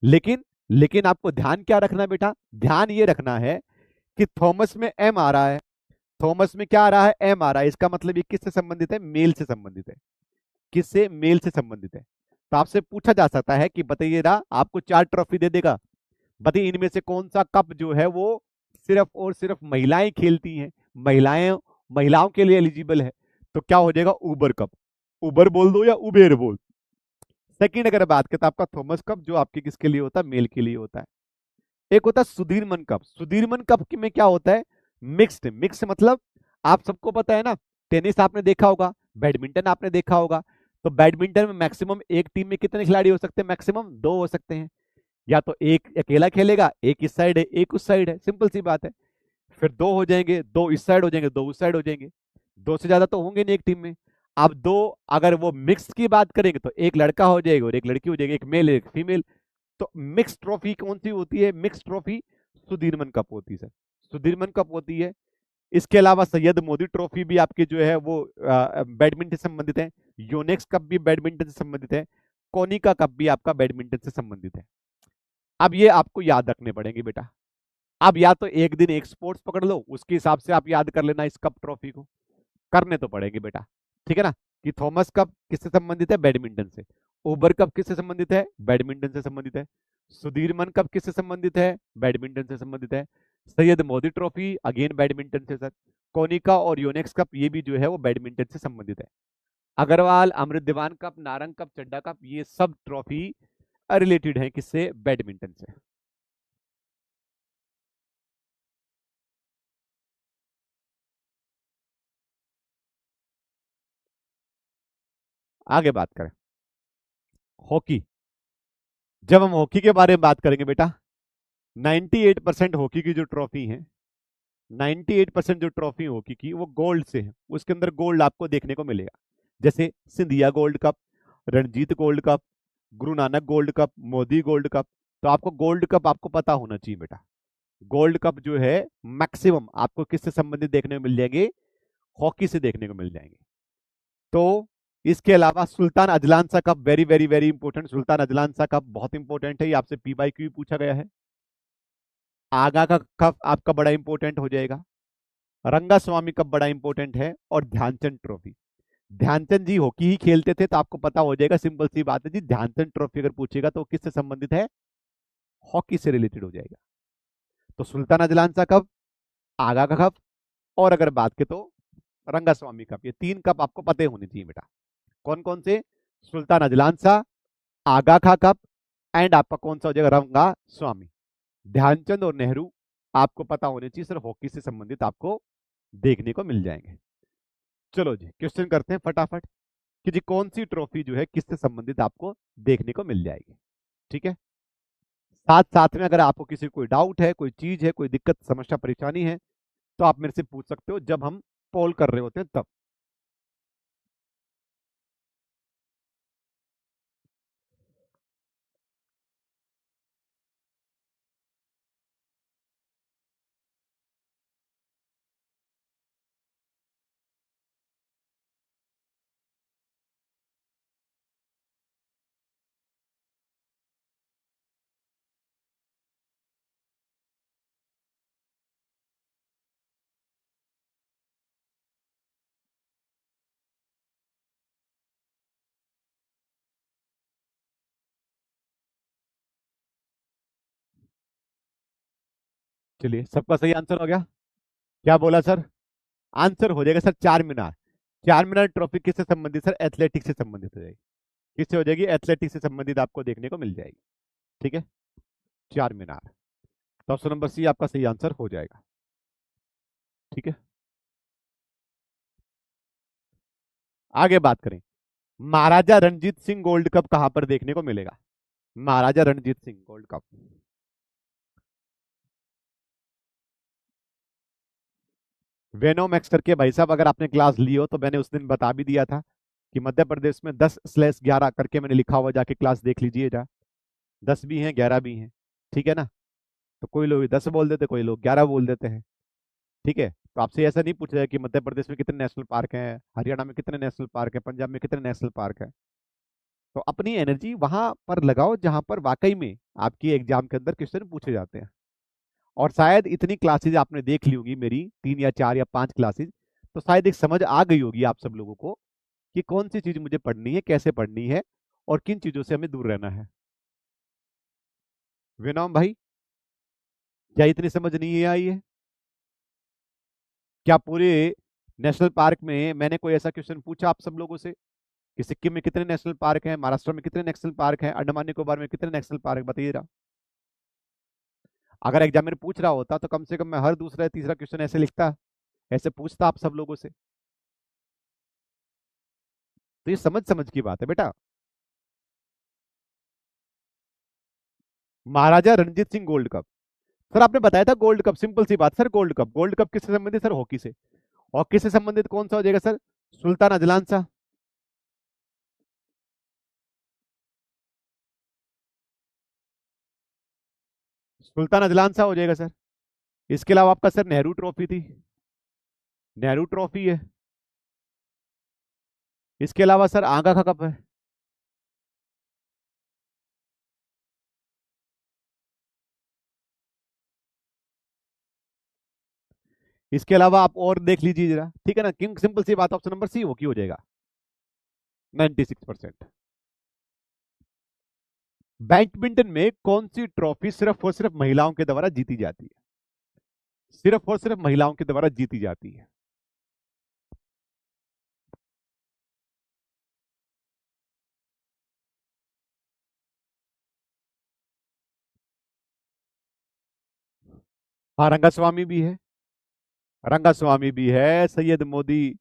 [SPEAKER 1] लेकिन लेकिन आपको ध्यान क्या रखना है बेटा, ध्यान ये रखना है कि थॉमस में एम आ रहा है, थॉमस में क्या आ रहा है, एम आ रहा है। इसका मतलब ये किससे संबंधित है, मेल से संबंधित है। किससे, मेल से संबंधित है। तो आपसे पूछा जा सकता है कि बताइए ना, आपको चार ट्रॉफी दे देगा, बताइए इनमें से कौन सा कप जो है वो सिर्फ और सिर्फ महिलाएं खेलती हैं, महिलाएं, महिलाओं के लिए एलिजिबल है। तो क्या हो जाएगा, उबर कप। उबर बोल दो या उबेर बोल। सेकंड अगर बात करें तो आपका थॉमस कप जो आपके किसके लिए होता है, मेल के लिए होता है। एक होता है सुधीरमन कप। सुधीरमन कप में क्या होता है, मिक्स्ड। मिक्स मतलब आप सबको पता है ना, टेनिस आपने देखा होगा, बैडमिंटन आपने देखा होगा। तो बैडमिंटन में मैक्सिमम एक टीम में कितने खिलाड़ी हो सकते हैं, मैक्सिमम दो हो सकते हैं। या तो एक अकेला खेलेगा, एक इस साइड है एक उस साइड है, सिंपल सी बात है। फिर दो हो जाएंगे, दो इस साइड हो जाएंगे, दो उस साइड हो जाएंगे। दो से ज्यादा तो होंगे नहीं एक टीम में। अब दो, अगर वो मिक्स की बात करेंगे तो एक लड़का हो जाएगा और एक लड़की हो जाएगी, एक मेल एक फीमेल। तो मिक्स ट्रॉफी कौन सी होती है, मिक्स ट्रॉफी सुधीरमन कप होती है सर, सुधीरमन कप होती है। इसके अलावा सैयद मोदी ट्रॉफी भी आपकी जो है वो बैडमिंटन से संबंधित है। योनेक्स कप भी बैडमिंटन से संबंधित है। कोनिका कप भी आपका बैडमिंटन से संबंधित है। अब ये आपको याद रखने पड़ेंगे बेटा। अब या तो एक दिन एक स्पोर्ट्स पकड़ लो, उसके हिसाब से आप याद कर लेना इस कप ट्रॉफी को, करने तो पड़ेंगे बेटा। ठीक है ना, कि थॉमस कप किससे संबंधित है, बैडमिंटन से। ओबर कप किससे संबंधित है, बैडमिंटन से संबंधित है। सुधीरमन कप किससे संबंधित है, बैडमिंटन से संबंधित है। Syed Modi trophy again badminton से सर। कोनिका और योनेक्स कप ये भी जो है वो बैडमिंटन से संबंधित है। अग्रवाल, अमृत दीवान कप, नारंग कप, चड्डा कप, ये सब ट्रॉफी रिलेटेड है किससे, बैडमिंटन से। आगे बात करें, हॉकी। जब हम हॉकी के बारे में बात करेंगे बेटा, 98% हॉकी की जो ट्रॉफी है, 98% जो ट्रॉफी हॉकी की वो गोल्ड से है। उसके अंदर गोल्ड आपको देखने को मिलेगा। जैसे Scindia gold cup, Ranjit gold cup, Guru Nanak gold cup, Modi gold cup. तो आपको गोल्ड कप आपको पता होना चाहिए बेटा। गोल्ड कप जो है मैक्सिमम आपको किससे संबंधित देखने को मिल जाएंगे, हॉकी से देखने को मिल जाएंगे। तो इसके अलावा सुल्तान अजलान सा cup, very very very important. Sultan Azlan सा कप बहुत इंपॉर्टेंट है, ये आपसे पी बाई क्यू पूछा गया है। आगा का कप आपका बड़ा इंपॉर्टेंट हो जाएगा। रंगा स्वामी कप बड़ा इंपॉर्टेंट है। और ध्यानचंद ट्रॉफी, ध्यानचंद जी हॉकी ही खेलते थे तो आपको पता हो जाएगा, सिंपल सी बात है जी। ध्यानचंद ट्रॉफी अगर पूछेगा तो किससे संबंधित है, हॉकी से रिलेटेड हो जाएगा। तो सुल्तान अजलान सा कप, आगा का कप, और अगर बात के तो रंगा स्वामी कप, ये तीन कप आपको पते होने चाहिए बेटा। कौन कौन से, सुल्तान अजलान सा, आगा खा कप, एंड आपका कौन सा हो जाएगा, रंगा स्वामी। ध्यानचंद और नेहरू आपको पता होने चाहिए सर, हॉकी से संबंधित आपको देखने को मिल जाएंगे। चलो जी क्वेश्चन करते हैं फटाफट कि जी कौन सी ट्रॉफी जो है किससे संबंधित आपको देखने को मिल जाएगी। ठीक है, साथ साथ में अगर आपको किसी कोई डाउट है, कोई चीज है, कोई दिक्कत समस्या परेशानी है, तो आप मेरे से पूछ सकते हो जब हम पोल कर रहे होते हैं तब। चलिए, सबका सही आंसर हो गया। क्या बोला सर? आंसर हो जाएगा सर चार मीनार। चार मीनार ट्रॉफी किससे संबंधित सर? एथलेटिक्स से संबंधित हो जाएगी। किससे हो जाएगी? एथलेटिक्स से संबंधित आपको देखने को मिल जाएगी। ठीक है, चार मीनार। तो ऑप्शन नंबर सी आपका सही आंसर हो जाएगा। ठीक है, आगे बात करें। महाराजा रणजीत सिंह गोल्ड कप कहां पर देखने को मिलेगा? महाराजा रणजीत सिंह गोल्ड कप। वेनोमैक्स करके भाई साहब, अगर आपने क्लास ली हो तो मैंने उस दिन बता भी दिया था कि मध्य प्रदेश में 10/11 करके मैंने लिखा हुआ, जाके क्लास देख लीजिए जा। 10 भी हैं, 11 भी हैं। ठीक है ना? तो कोई लोग 10 बोल देते, कोई लोग 11 बोल देते हैं। ठीक है, तो आपसे ऐसा नहीं पूछा जाए कि मध्य प्रदेश में कितने नेशनल पार्क हैं, हरियाणा में कितने नेशनल पार्क हैं, पंजाब में कितने नेशनल पार्क हैं। तो अपनी एनर्जी वहां पर लगाओ जहां पर वाकई में आपकी एग्जाम के अंदर क्वेश्चन पूछे जाते हैं। और शायद इतनी क्लासेज आपने देख ली होगी मेरी, 3 या 4 या 5 क्लासेज, तो शायद एक समझ आ गई होगी आप सब लोगों को कि कौन सी चीज मुझे पढ़नी है, कैसे पढ़नी है, और किन चीजों से हमें दूर रहना है। विनोम भाई, क्या इतनी समझ नहीं आई है? क्या पूरे नेशनल पार्क में मैंने कोई ऐसा क्वेश्चन पूछा आप सब लोगों से कि सिक्किम में कितने नेशनल पार्क हैं, महाराष्ट्र में कितने नेशनल पार्क हैं, अंडमान निकोबार में कितने नेशनल पार्क, बताइए जरा। अगर एग्जामिनर पूछ रहा होता तो कम से कम मैं हर दूसरा या तीसरा क्वेश्चन ऐसे लिखता, ऐसे पूछता आप सब लोगों से। तो ये समझ समझ की बात है बेटा। Maharaja Ranjit Singh gold cup. Sir आपने बताया था गोल्ड कप, सिंपल सी बात sir. Gold cup, gold cup किससे संबंधित सर? हॉकी से। हॉकी से संबंधित कौन सा हो जाएगा sir? Sultan Azlan Shah. Sultan Azlan Shah हो जाएगा सर। इसके अलावा आपका सर नेहरू ट्रॉफी थी, नेहरू ट्रॉफी है। इसके अलावा सर आगा का कप है। इसके अलावा आप और देख लीजिए जरा। ठीक है ना? किंग, सिंपल सी बात, ऑप्शन नंबर सी हॉकी हो जाएगा 96%। बैडमिंटन में कौन सी ट्रॉफी सिर्फ और सिर्फ महिलाओं के द्वारा जीती जाती है? सिर्फ और सिर्फ महिलाओं के द्वारा जीती जाती है। हाँ, रंगास्वामी भी है, रंगास्वामी भी है, सैयद मोदी,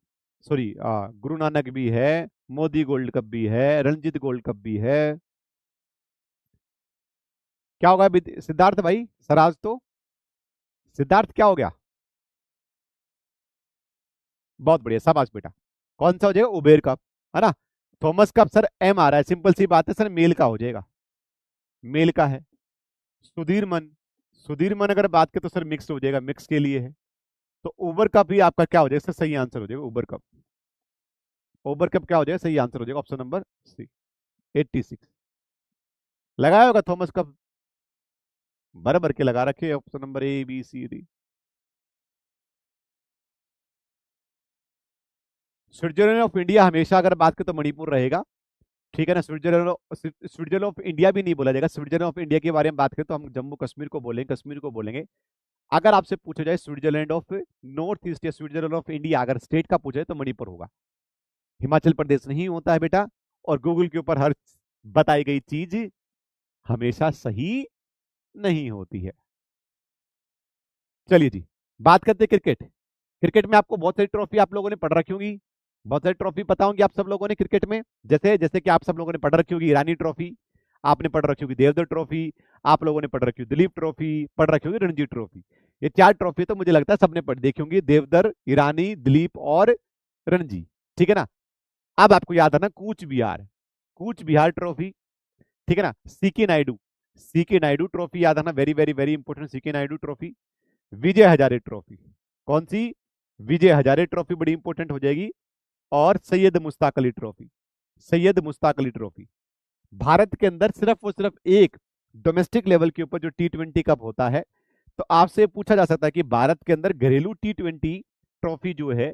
[SPEAKER 1] सॉरी, गुरु नानक भी है, मोदी गोल्ड कप भी है, रणजीत गोल्ड कप भी है। क्या होगा सिद्धार्थ भाई? सराज तो, सिद्धार्थ क्या हो गया? बहुत बढ़िया, शाबाश बेटा। कौन सा हो जाएगा? उबेर कप, है ना? थॉमस कप सर एम आ रहा है, सिंपल सी बात है सर, मेल का हो जाएगा, मेल का है। सुधीर मन, सुधीर मन अगर बात करें तो सर मिक्स हो जाएगा, मिक्स के लिए है। तो ओवर कप ही आपका क्या हो जाएगा सर? सही आंसर हो जाएगा ओवर कप। ओवर कप क्या हो जाएगा? सही आंसर हो जाएगा ऑप्शन नंबर सी, 86। लगाया होगा थॉमस कप, भर भर के लगा रखे option number A B C D. Switzerland of India हमेशा अगर बात करें तो मणिपुर रहेगा। ठीक है ना? स्विट्जरलैंड ऑफ इंडिया भी नहीं बोला जाएगा। स्विट्जरलैंड ऑफ इंडिया के बारे में बात करें तो हम जम्मू कश्मीर को बोलेंगे, कश्मीर को बोलेंगे। अगर आपसे पूछा जाए स्विट्जरलैंड ऑफ नॉर्थ ईस्ट या स्विट्जरलैंड ऑफ इंडिया, अगर स्टेट का पूछे तो मणिपुर होगा। हिमाचल प्रदेश नहीं होता है बेटा। और गूगल के ऊपर हर बताई गई चीज हमेशा सही नहीं होती है। चलिए जी, बात करते हैं क्रिकेट। क्रिकेट में आपको बहुत सारी ट्रॉफी आप लोगों ने पढ़ रखी होगी, बहुत सारी ट्रॉफी पता होंगी आप सब लोगों ने क्रिकेट में। जैसे जैसे कि आप सब लोगों ने पढ़ रखी होगी ईरानी ट्रॉफी, आपने पढ़ रखी होगी देवधर ट्रॉफी, आप लोगों ने पढ़ रखी होगी दिलीप ट्रॉफी, पढ़ रखी होगी रणजी ट्रॉफी। ये 4 ट्रॉफी तो मुझे लगता है सबने पढ़ देखी होंगी, देवधर, ईरानी, दिलीप और रणजी। ठीक है ना? अब आपको याद आना कूच बिहार, कूच बिहार ट्रॉफी। ठीक है ना? CK Naidu, CK Naidu trophy याद आना, very very very important, CK Naidu trophy. Vijay Hazare trophy, कौन सी? विजय हजारे ट्रॉफी बड़ी इंपॉर्टेंट हो जाएगी। और सैयद मुश्ताक अली ट्रॉफी, सैयद मुश्ताक अली ट्रॉफी। भारत के अंदर सिर्फ और सिर्फ एक डोमेस्टिक लेवल के ऊपर जो T20 कप होता है। तो आपसे पूछा जा सकता है कि भारत के अंदर घरेलू T20 ट्रॉफी जो है,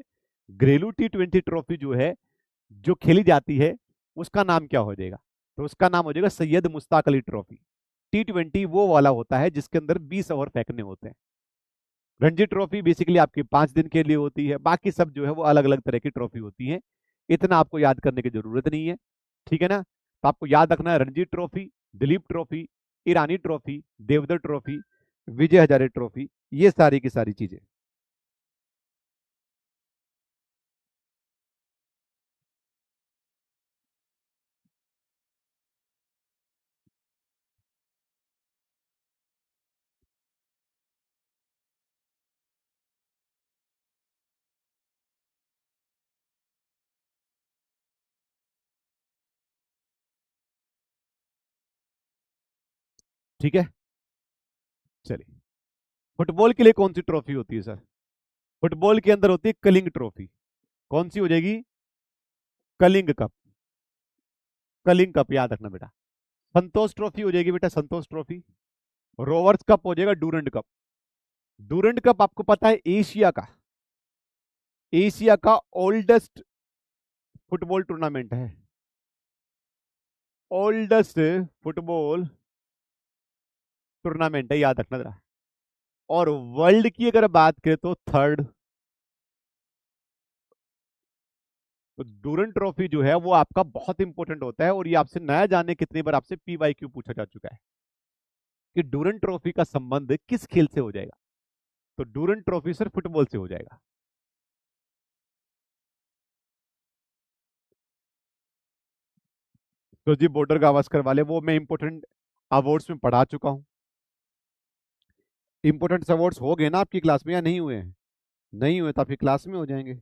[SPEAKER 1] घरेलू T20 ट्रॉफी जो है, जो खेली जाती है, उसका नाम क्या हो जाएगा? तो उसका नाम हो जाएगा सैयद मुश्ताक अली ट्रॉफी। T20 वो वाला होता है जिसके अंदर 20 ओवर फेंकने होते हैं। रणजी ट्रॉफी बेसिकली आपकी 5 दिन के लिए होती है, बाकी सब जो है वो अलग अलग तरह की ट्रॉफी होती है। इतना आपको याद करने की जरूरत नहीं है, ठीक है ना। तो आपको याद रखना है रणजी ट्रॉफी, दिलीप ट्रॉफी, ईरानी trophy, Deodhar trophy, Vijay Hazare trophy, ये सारी की सारी चीजें। ठीक है, चलिए। फुटबॉल के लिए कौन सी ट्रॉफी होती है सर? फुटबॉल के अंदर होती है कलिंग ट्रॉफी। कौन सी हो जाएगी? कलिंग कप। कलिंग कप याद रखना बेटा। संतोष ट्रॉफी हो जाएगी बेटा, संतोष ट्रॉफी। रोवर्स कप हो जाएगा डूरंड कप। डूरंड कप आपको पता है एशिया का ओल्डेस्ट फुटबॉल टूर्नामेंट है। ओल्डेस्ट फुटबॉल टूर्नामेंट है, याद रखना जरा। और वर्ल्ड की अगर बात करें तो थर्ड। तो डूरंड ट्रॉफी जो है वो आपका बहुत इंपॉर्टेंट होता है, और ये आपसे नया जाने कितनी बार आपसे पीवाईक्यू पूछा जा चुका है कि डूरंड ट्रॉफी का संबंध किस खेल से हो जाएगा। तो डूरंड ट्रॉफी सर फुटबॉल से हो जाएगा। तो जी बॉर्डर गावस्कर वाले वो मैं इंपॉर्टेंट अवार्ड्स में पढ़ा चुका हूं। इंपॉर्टेंट अवार्ड्स हो गए ना आपकी क्लास में या नहीं हुए हैं? नहीं हुए तो आपकी क्लास में हो जाएंगे।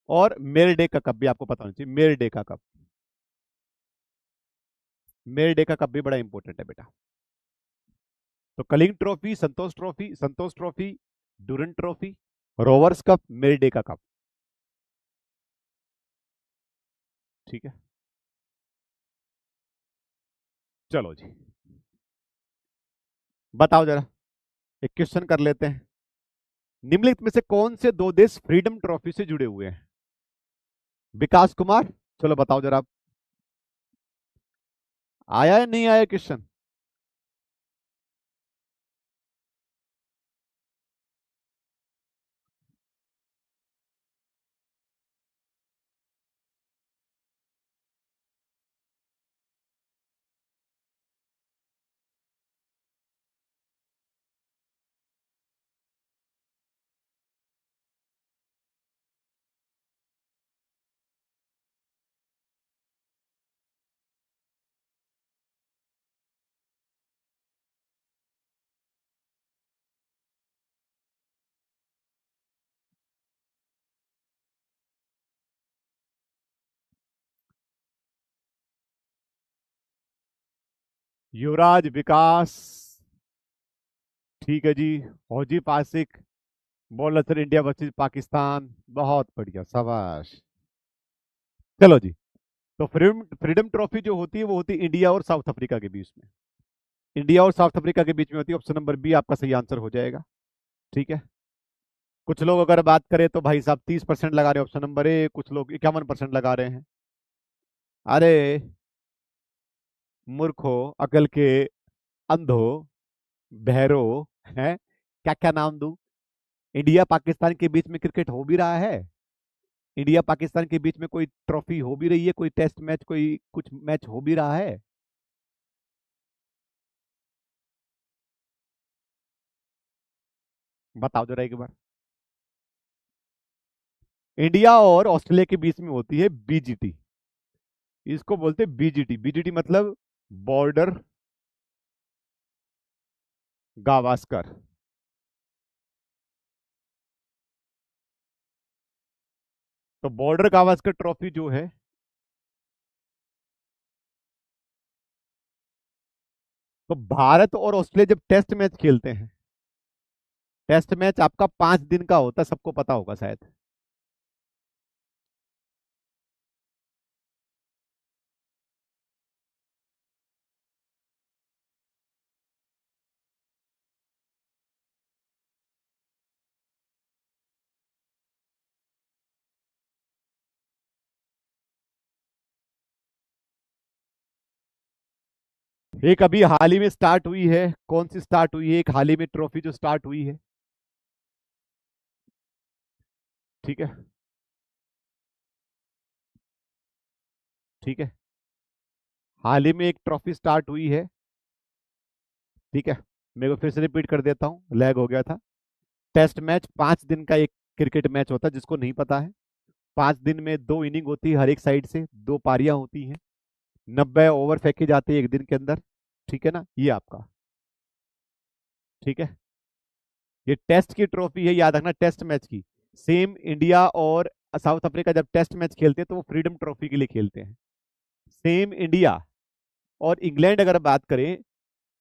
[SPEAKER 1] और मेरे डे का कप भी आपको पता होना चाहिए, मेरे डे का cup. Merdeka cup भी बड़ा इंपॉर्टेंट है बेटा। तो Kalinga trophy, Santosh trophy, Santosh trophy, Durand trophy, Rovers cup, Merdeka cup. ठीक है, चलो जी, बताओ जरा, एक क्वेश्चन कर लेते हैं। निम्नलिखित में से कौन से दो देश फ्रीडम ट्रॉफी से जुड़े हुए हैं? विकास कुमार, चलो बताओ जरा। आया या नहीं आया क्वेश्चन? युवराज विकास, ठीक है जी। फौजी पासिक, bowler sir India versus Pakistan, बहुत बढ़िया, शाबाश। चलो जी, तो फ्रीडम फ्रीडम ट्रॉफी जो होती है वो होती है इंडिया और साउथ अफ्रीका के बीच में। इंडिया और साउथ अफ्रीका के बीच में होती है, ऑप्शन नंबर बी आपका सही आंसर हो जाएगा। ठीक है। कुछ लोग अगर बात करें तो भाई साहब 30% लगा रहे हैं ऑप्शन नंबर ए, कुछ लोग 51% लगा रहे हैं। अरे मूर्खो, अकल के अंधो, बहरो, हैं, क्या क्या नाम दूं? इंडिया पाकिस्तान के बीच में क्रिकेट हो भी रहा है। इंडिया पाकिस्तान के बीच में कोई ट्रॉफी हो भी रही है, कोई टेस्ट मैच, कोई कुछ मैच हो भी रहा है। बताओ जरा एक बार। इंडिया और ऑस्ट्रेलिया के बीच में होती है बीजीटी। इसको बोलते हैं बीजीटी। बीजीटी मतलब बॉर्डर गावस्कर। तो बॉर्डर गावस्कर ट्रॉफी जो है, तो भारत और ऑस्ट्रेलिया जब टेस्ट मैच खेलते हैं, टेस्ट मैच आपका 5 दिन का होता है, सबको पता होगा शायद। एक अभी हाल ही में स्टार्ट हुई है, कौन सी स्टार्ट हुई है, एक हाल ही में ट्रॉफी जो स्टार्ट हुई है। ठीक है। ठीक है। हाल ही में एक ट्रॉफी स्टार्ट हुई है। ठीक है। मेरे को फिर से रिपीट कर देता हूँ, लैग हो गया था। टेस्ट मैच 5 दिन का एक क्रिकेट मैच होता है, जिसको नहीं पता है। 5 दिन में 2 इनिंग होती है, हर एक साइड से 2 पारियां होती हैं। 90 ओवर फेंके जाते हैं एक दिन के अंदर। ठीक है ना, ये आपका। ठीक है। ये टेस्ट की ट्रॉफी है, याद रखना, टेस्ट मैच की। सेम इंडिया और साउथ अफ्रीका जब टेस्ट मैच खेलते हैं तो वो फ्रीडम ट्रॉफी के लिए खेलते हैं। सेम इंडिया और इंग्लैंड अगर बात करें,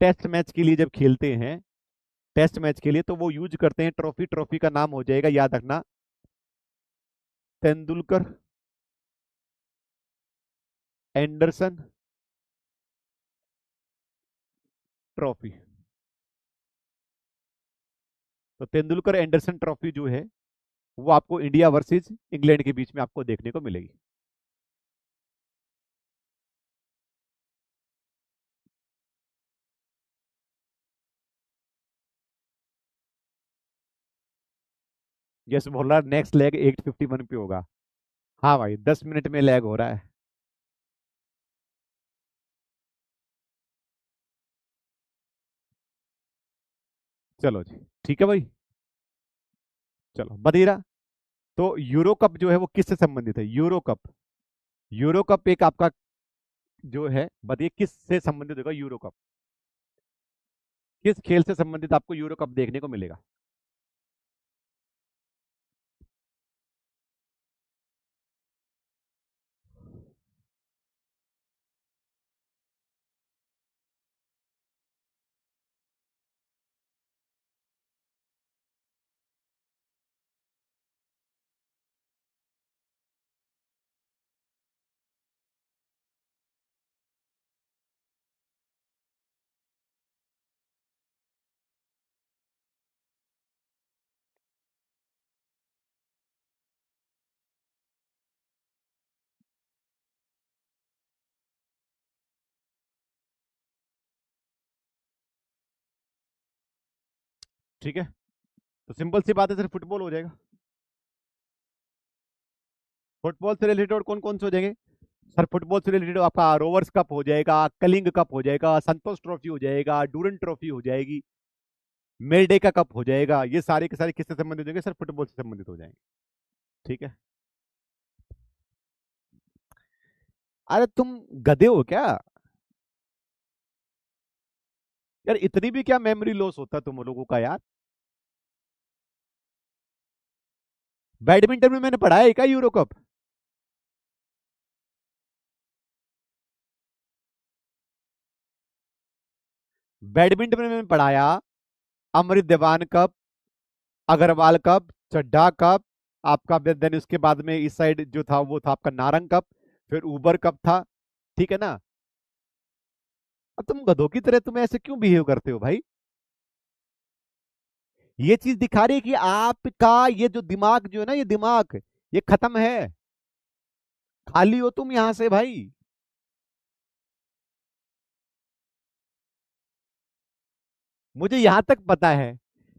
[SPEAKER 1] टेस्ट मैच के लिए जब खेलते हैं, टेस्ट मैच के लिए तो वो यूज करते हैं ट्रॉफी। ट्रॉफी का नाम हो जाएगा, याद रखना, तेंदुलकर एंडरसन ट्रॉफी। तो तेंदुलकर एंडरसन ट्रॉफी जो है वो आपको इंडिया वर्सेस इंग्लैंड के बीच में आपको देखने को मिलेगी। जैसे बोल रहा नेक्स्ट लेग 8:51 पे होगा। हाँ भाई, 10 मिनट में लैग हो रहा है। चलो जी, ठीक है भाई। चलो बधीरा। तो यूरो कप जो है वो किससे संबंधित है? Euro cup. यूरो कप एक आपका जो है, बताइए किससे संबंधित होगा यूरो कप? किस खेल से संबंधित आपको यूरो कप देखने को मिलेगा? ठीक है। तो सिंपल सी बात है, सिर्फ फुटबॉल हो जाएगा। फुटबॉल से रिलेटेड कौन कौन से हो जाएंगे? सर फुटबॉल से रिलेटेड आपका रोवर्स कप हो जाएगा, कलिंग कप हो जाएगा, संतोष ट्रॉफी हो जाएगा, डूरन ट्रॉफी हो जाएगी, मेलडे का कप हो जाएगा। ये सारे के सारे किससे संबंधित होंगे? सर फुटबॉल से संबंधित हो जाएंगे। ठीक है। अरे तुम गधे हो क्या? यार इतनी भी क्या मेमोरी लॉस होता है तुम लोगों का यार? बैडमिंटन में मैंने पढ़ा है क्या यूरो कप? बैडमिंटन में मैंने पढ़ाया Amrit Dewan cup, Agarwal cup, Chadha cup, आपका देन उसके बाद में इस साइड जो था वो था आपका नारंग कप, फिर ऊबर कप था। ठीक है ना? अब तुम गधों की तरह तुम ऐसे क्यों बिहेव करते हो भाई? ये चीज दिखा रही है कि आपका ये जो दिमाग जो है ना, ये दिमाग ये खत्म है। खाली हो तुम यहां से भाई। मुझे यहां तक पता है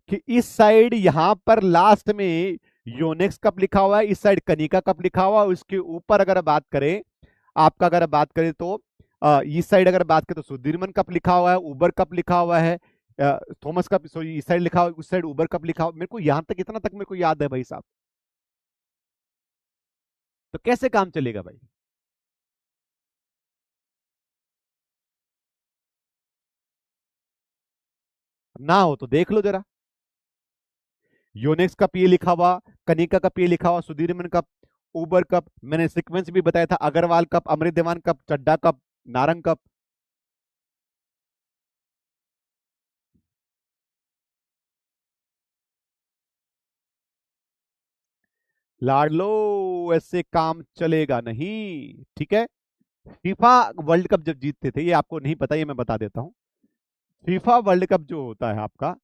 [SPEAKER 1] कि इस साइड यहां पर लास्ट में योनेक्स कप लिखा हुआ है, इस साइड कनिका कप लिखा हुआ है, उसके ऊपर अगर बात करें, आपका अगर बात करें तो इस साइड अगर बात करें तो सुधीरमन कप लिखा हुआ है, उबर कप लिखा हुआ है, थॉमस कप, सॉरी इस साइड लिखा हुआ है, उस साइड उबर कप लिखा हुआ है। मेरे को यहां तक, इतना तक मेरे को याद है भाई साहब। तो कैसे काम चलेगा भाई? ना हो तो देख लो जरा। योनेक्स कप ये लिखा हुआ, कनिका कप ये लिखा हुआ, सुधीरमन कप, उबर कप, मैंने सीक्वेंस भी बताया था, अग्रवाल कप, अमृत देवान कप, चड्डा कप, नारंग कप। लाड लो, ऐसे काम चलेगा नहीं। ठीक है। फीफा वर्ल्ड कप जब जीतते थे, ये आपको नहीं पता, ये मैं बता देता हूँ। फीफा वर्ल्ड कप जो होता है आपका,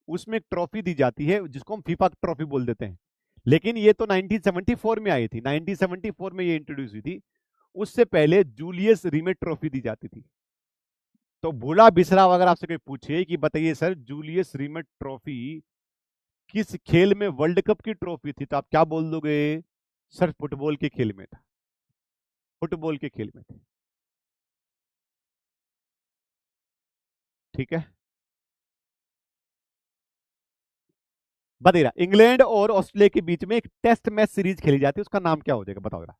[SPEAKER 1] उसमें एक ट्रॉफी दी जाती है जिसको हम फीफा ट्रॉफी बोल देते हैं। लेकिन ये तो 1974 में आई थी, 1974 में ये इंट्रोड्यूस हुई थी। उससे पहले जूलियस रीमेट ट्रॉफी दी जाती थी। तो भूला बिसरा अगर आपसे कोई पूछे कि बताइए सर जूलियस रीमट ट्रॉफी किस खेल में वर्ल्ड कप की ट्रॉफी थी, तो आप क्या बोल दोगे? सर फुटबॉल के खेल में था, फुटबॉल के खेल में थी। ठीक है, बताइए इंग्लैंड और ऑस्ट्रेलिया के बीच में एक टेस्ट मैच सीरीज खेली जाती है, उसका नाम क्या हो जाएगा, बताओ जरा।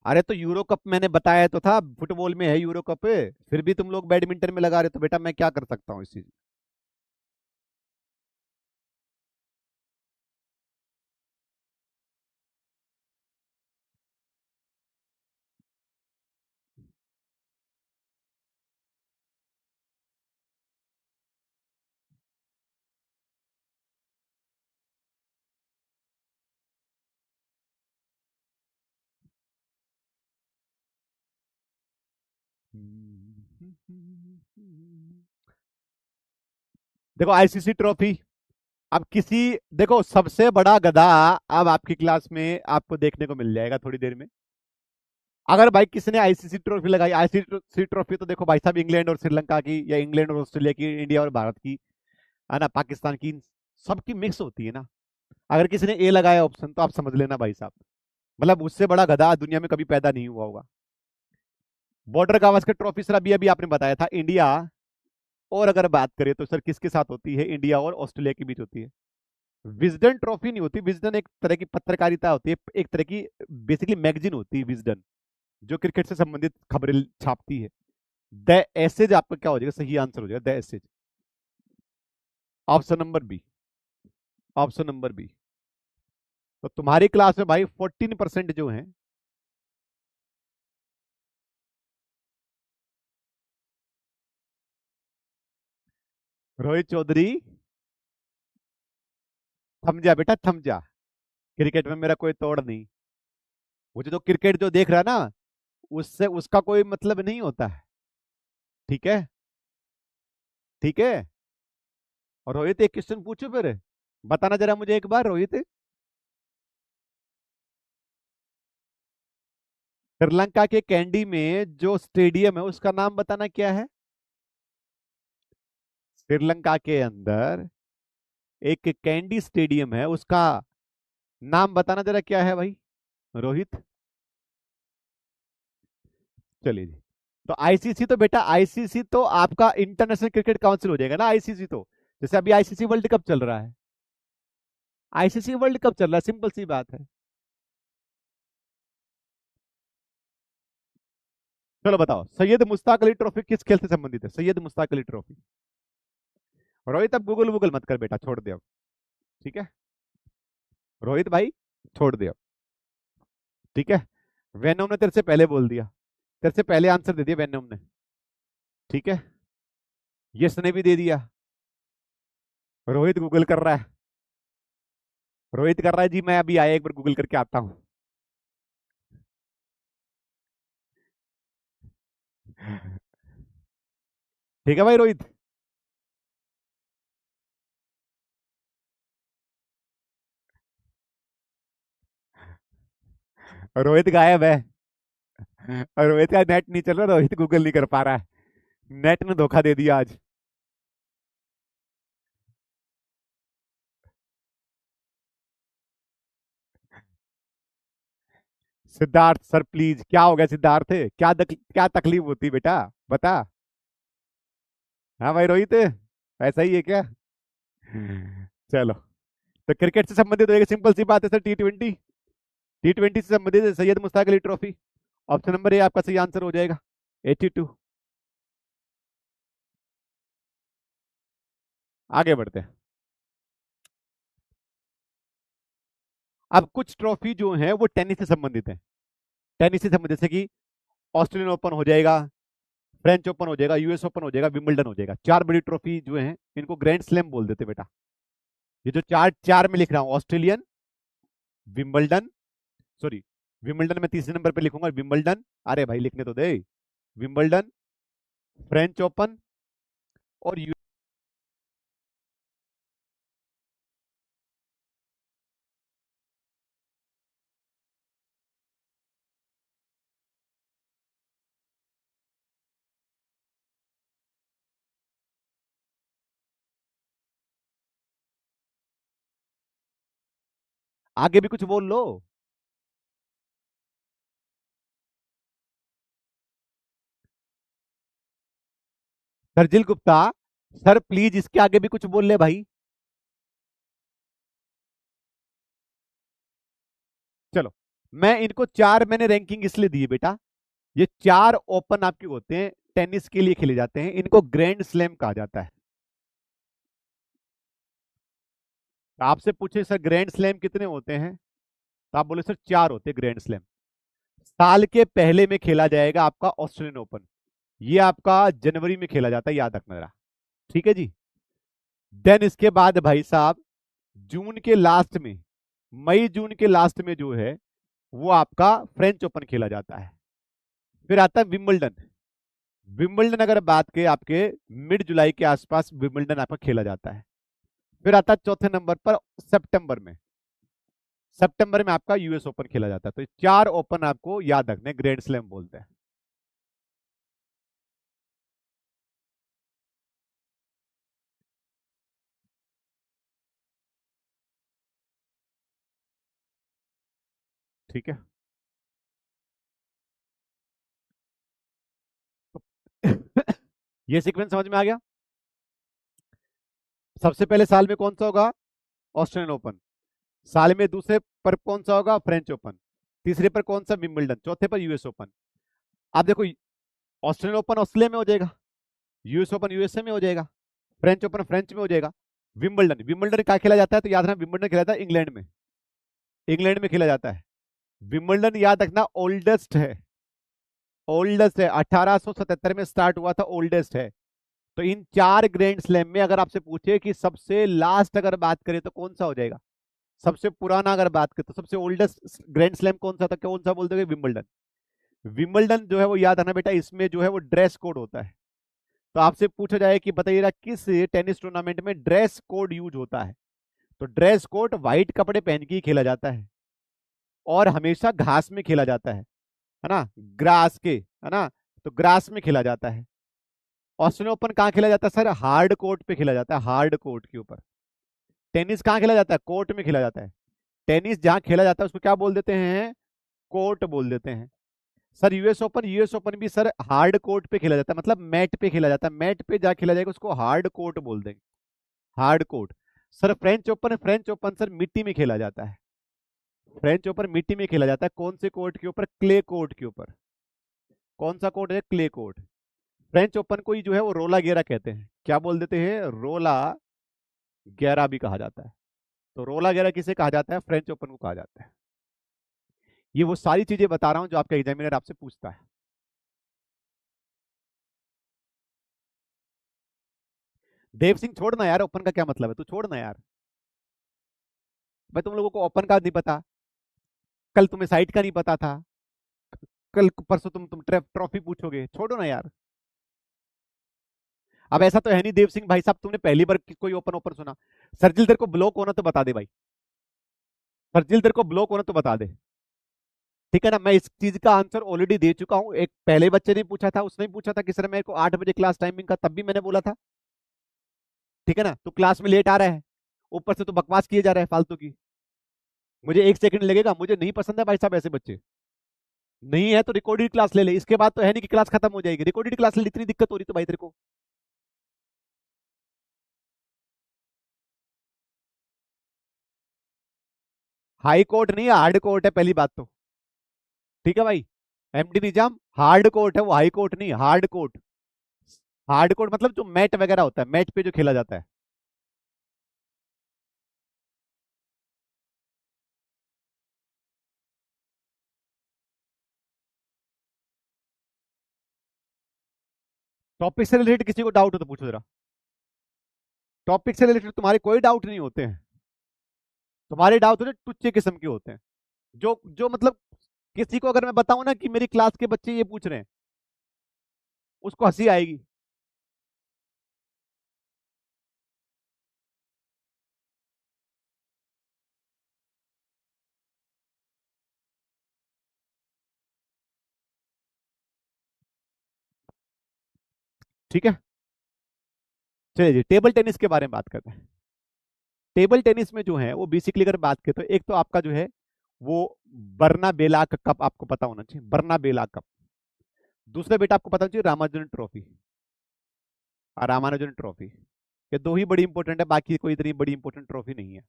[SPEAKER 1] अरे तो यूरो कप मैंने बताया तो था, फुटबॉल में है यूरो कप, फिर भी तुम लोग बैडमिंटन में लगा रहे हो, तो बेटा मैं क्या कर सकता हूँ इस चीज में? देखो आईसीसी ट्रॉफी, अब किसी, देखो सबसे बड़ा गधा अब आपकी क्लास में आपको देखने को मिल जाएगा थोड़ी देर में। अगर भाई किसी ने आईसीसी ट्रॉफी लगाई, आईसीसी ट्रॉफी तो देखो भाई साहब इंग्लैंड और श्रीलंका की, या इंग्लैंड और ऑस्ट्रेलिया की, इंडिया और भारत की, है ना, पाकिस्तान की, सबकी मिक्स होती है ना। अगर किसी ने ए लगाया ऑप्शन तो आप समझ लेना भाई साहब, मतलब उससे बड़ा गधा दुनिया में कभी पैदा नहीं हुआ होगा। बॉर्डर गावस्कर ट्रॉफी सर अभी अभी आपने बताया था इंडिया, और अगर बात करें तो सर किसके साथ होती है, इंडिया और ऑस्ट्रेलिया के बीच होती है। विजडन ट्रॉफी नहीं होती, विजडन एक तरह की पत्रकारिता होती है, एक तरह की बेसिकली मैगजीन होती है विजडन, जो क्रिकेट से संबंधित खबरें छापती है। द एसेज आपका क्या हो जाएगा, सही आंसर हो जाएगा the Ashes, option number B, option number B. तो तुम्हारी क्लास में भाई 14% जो है, रोहित चौधरी, थम जा बेटा थम जा, क्रिकेट में मेरा कोई तोड़ नहीं। मुझे तो क्रिकेट जो देख रहा है ना, उससे उसका कोई मतलब नहीं होता है। ठीक है, ठीक है। और रोहित एक क्वेश्चन पूछो फिर, बताना जरा मुझे एक बार रोहित, श्रीलंका के कैंडी में जो स्टेडियम है उसका नाम बताना क्या है। श्रीलंका के अंदर एक कैंडी स्टेडियम है, उसका नाम बताना जरा क्या है भाई रोहित। चलिए जी, तो आईसीसी तो बेटा, आईसीसी तो आपका इंटरनेशनल क्रिकेट काउंसिल हो जाएगा ना, आईसीसी तो, जैसे अभी आईसीसी वर्ल्ड कप चल रहा है, आईसीसी वर्ल्ड कप चल रहा है, सिंपल सी बात है। चलो बताओ, सैयद मुश्ताक अली ट्रॉफी किस खेल से संबंधित है, सैयद मुश्ताक अली ट्रॉफी। रोहित अब गूगल वूगल मत कर बेटा, छोड़ दे अब। ठीक है, रोहित भाई छोड़ दे अब। ठीक है, वेनम ने तेरे से पहले बोल दिया, तेरे से पहले आंसर दे दिया वेनम ने। ठीक है, यस ने भी दे दिया। रोहित गूगल कर रहा है, रोहित कर रहा है जी, मैं अभी आया एक बार गूगल करके आता हूँ। ठीक है भाई रोहित, रोहित गायब है, और रोहित का नेट नहीं चल रहा, रोहित गूगल नहीं कर पा रहा है, नेट ने धोखा दे दिया आज। सिद्धार्थ सर प्लीज, क्या हो गया सिद्धार्थ, क्या तकलीफ होती बेटा, बता। हाँ भाई रोहित, ऐसा ही है क्या? चलो, तो क्रिकेट से संबंधित हो, एक सिंपल सी बात है सर, टी20, टी20 से संबंधित है Syed Mushtaq Ali trophy, option number A आपका सही आंसर हो जाएगा, 82। आगे बढ़ते हैं। अब कुछ ट्रॉफी जो है वो टेनिस से संबंधित है, टेनिस से संबंधित, जैसे कि ऑस्ट्रेलियन ओपन हो जाएगा, फ्रेंच ओपन हो जाएगा, यूएस ओपन हो जाएगा, विंबलडन हो जाएगा, चार बड़ी ट्रॉफी जो है इनको ग्रैंड स्लैम बोल देते बेटा। ये जो चार चार में लिख रहा हूं, ऑस्ट्रेलियन, विंबलडन, सॉरी, विंबलडन में तीसरे नंबर पे लिखूंगा, विंबलडन, अरे भाई लिखने तो दे, विंबलडन, फ्रेंच ओपन और आगे भी कुछ बोल लो। सरजिल गुप्ता, सर प्लीज इसके आगे भी कुछ बोल ले भाई। चलो, मैं इनको चार मैंने रैंकिंग इसलिए दी है बेटा, ये चार ओपन आपके होते हैं, टेनिस के लिए खेले जाते हैं, इनको ग्रैंड स्लैम कहा जाता है। तो आपसे पूछे सर ग्रैंड स्लैम कितने होते हैं, तो आप बोले सर चार होते हैं ग्रैंड स्लैम। साल के पहले में खेला जाएगा आपका ऑस्ट्रेलियन ओपन, ये आपका जनवरी में खेला जाता है, याद रखना जरा। ठीक है जी। देन इसके बाद भाई साहब जून के लास्ट में, मई जून के लास्ट में जो है वो आपका फ्रेंच ओपन खेला जाता है। फिर आता है विंबलडन। विंबलडन अगर बात करें आपके मिड जुलाई के आसपास विंबलडन आपका खेला जाता है। फिर आता है चौथे नंबर पर सितंबर में, सितंबर में आपका यूएस ओपन खेला जाता है। तो ये चार ओपन आपको याद रखने, ग्रैंड स्लैम बोलते हैं। ठीक है। ये सीक्वेंस समझ में आ गया। सबसे पहले साल में कौन सा होगा, ऑस्ट्रेलियन ओपन। साल में दूसरे पर कौन सा होगा, फ्रेंच ओपन। तीसरे पर कौन सा, विंबलडन। चौथे पर यूएस ओपन। आप देखो, ऑस्ट्रेलियन ओपन ऑस्ट्रेलिया में हो जाएगा, यूएस ओपन यूएसए में हो जाएगा, फ्रेंच ओपन फ्रेंच में हो जाएगा। विंबलडन, विंबलडन कहाँ खेला जाता है, तो याद रखना विंबलडन खेला जाता है इंग्लैंड में, इंग्लैंड में खेला जाता है। विंबलडन याद रखना ओल्डेस्ट है, ओल्डेस्ट है, 1877 में स्टार्ट हुआ था, ओल्डेस्ट है। तो इन चार ग्रैंड स्लैम में अगर आपसे पूछे कि सबसे लास्ट अगर बात करें तो कौन सा हो जाएगा, सबसे पुराना अगर बात करें तो सबसे ओल्डेस्ट ग्रैंड स्लैम कौन सा था, कौन सा बोल दोगे, विंबलडन। विंबलडन जो है वो याद रखना बेटा, इसमें जो है वो ड्रेस कोड होता है। तो आपसे पूछा जाए कि बताइएगा किस टेनिस टूर्नामेंट में ड्रेस कोड यूज होता है, तो ड्रेस कोड व्हाइट कपड़े पहन के ही खेला जाता है, और हमेशा घास में खेला जाता है ना, ग्रास के, है ना, तो ग्रास में खेला जाता है। ऑस्ट्रेलियन ओपन कहाँ खेला जाता है सर, हार्ड कोर्ट पे खेला जाता है, हार्ड कोर्ट के ऊपर। टेनिस कहाँ खेला जाता है, कोर्ट में खेला जाता है। टेनिस जहां खेला जाता है उसको क्या बोल देते हैं, कोर्ट बोल देते हैं। Sir US open, US open भी सर हार्ड कोर्ट पे खेला जाता है, मतलब मैट पे खेला जाता है, मैट पे जहाँ खेला जाएगा उसको हार्ड कोर्ट बोल देंगे, hard court. Sir French open, French open sir मिट्टी में खेला जाता है, फ्रेंच ओपन मिट्टी में खेला जाता है, कौन से कोर्ट के ऊपर, क्ले कोर्ट के ऊपर। कौन सा कोर्ट है, क्ले कोर्ट। फ्रेंच ओपन को ही जो है वो रोला गेरा कहते हैं, क्या बोल देते हैं, रोला गेरा भी कहा जाता है। तो रोला गेरा किसे कहा जाता है, फ्रेंच ओपन को कहा जाता है। ये वो सारी चीजें बता रहा हूं जो आपका एग्जामिनर आपसे पूछता है। देव सिंह छोड़ना यार, ओपन का क्या मतलब है, तू छोड़ना यार। भाई तुम लोगों को ओपन का नहीं पता, कल तुम्हें साइट का नहीं पता था, कल परसों तुम ट्रॉफी पूछोगे, छोड़ो ना यार। अब ऐसा तो है नहीं देव सिंह भाई साहब तुमने पहली बार कोई ओपन ओपन सुना। सरजिल तेरे को ब्लॉक होना तो बता दे भाई, सरजिल तेरे को ब्लॉक होना तो बता दे। ठीक है ना, मैं इस चीज का आंसर ऑलरेडी दे चुका हूं, एक पहले बच्चे ने पूछा था, उसने पूछा था कि सर मेरे को 8 बजे क्लास टाइमिंग का, तब भी मैंने बोला था। ठीक है ना, तो क्लास में लेट आ रहा है, ऊपर से तो बकवास किए जा रहा है फालतू की। मुझे 1 सेकंड लगेगा, मुझे नहीं पसंद है भाई साहब ऐसे बच्चे। नहीं है तो रिकॉर्डेड क्लास ले ले, इसके बाद तो है नहीं कि क्लास खत्म हो जाएगी, रिकॉर्डेड क्लास ले ले, इतनी दिक्कत हो रही तो भाई तेरे को। हाई कोर्ट नहीं है, हार्ड कोर्ट है पहली बात तो। ठीक है भाई, एमडी निजाम हार्ड कोर्ट है, वो हाई कोर्ट नहीं, हार्ड कोर्ट। हार्ड कोर्ट मतलब जो मैट वगैरह होता है, मैट पे जो खेला जाता है। टॉपिक से रिलेटेड किसी को डाउट हो तो पूछो जरा। टॉपिक से रिलेटेड तुम्हारे कोई डाउट नहीं होते हैं, तुम्हारे डाउट होते टुच्चे किस्म के होते हैं, जो जो मतलब किसी को अगर मैं बताऊं ना कि मेरी क्लास के बच्चे ये पूछ रहे हैं, उसको हंसी आएगी। ठीक है, चलिए जी टेबल टेनिस के बारे में बात करते हैं। टेबल टेनिस में जो है वो बेसिकली अगर बात करें तो एक तो आपका जो है वो बर्ना बेला कप आपको पता होना चाहिए, बर्ना बेला कप। दूसरा बेटा आपको पता होना चाहिए रामानुजन ट्रॉफी और रामानुजन ट्रॉफी। ये दो ही बड़ी इंपॉर्टेंट है, बाकी कोई इतनी बड़ी इंपॉर्टेंट ट्रॉफी नहीं है।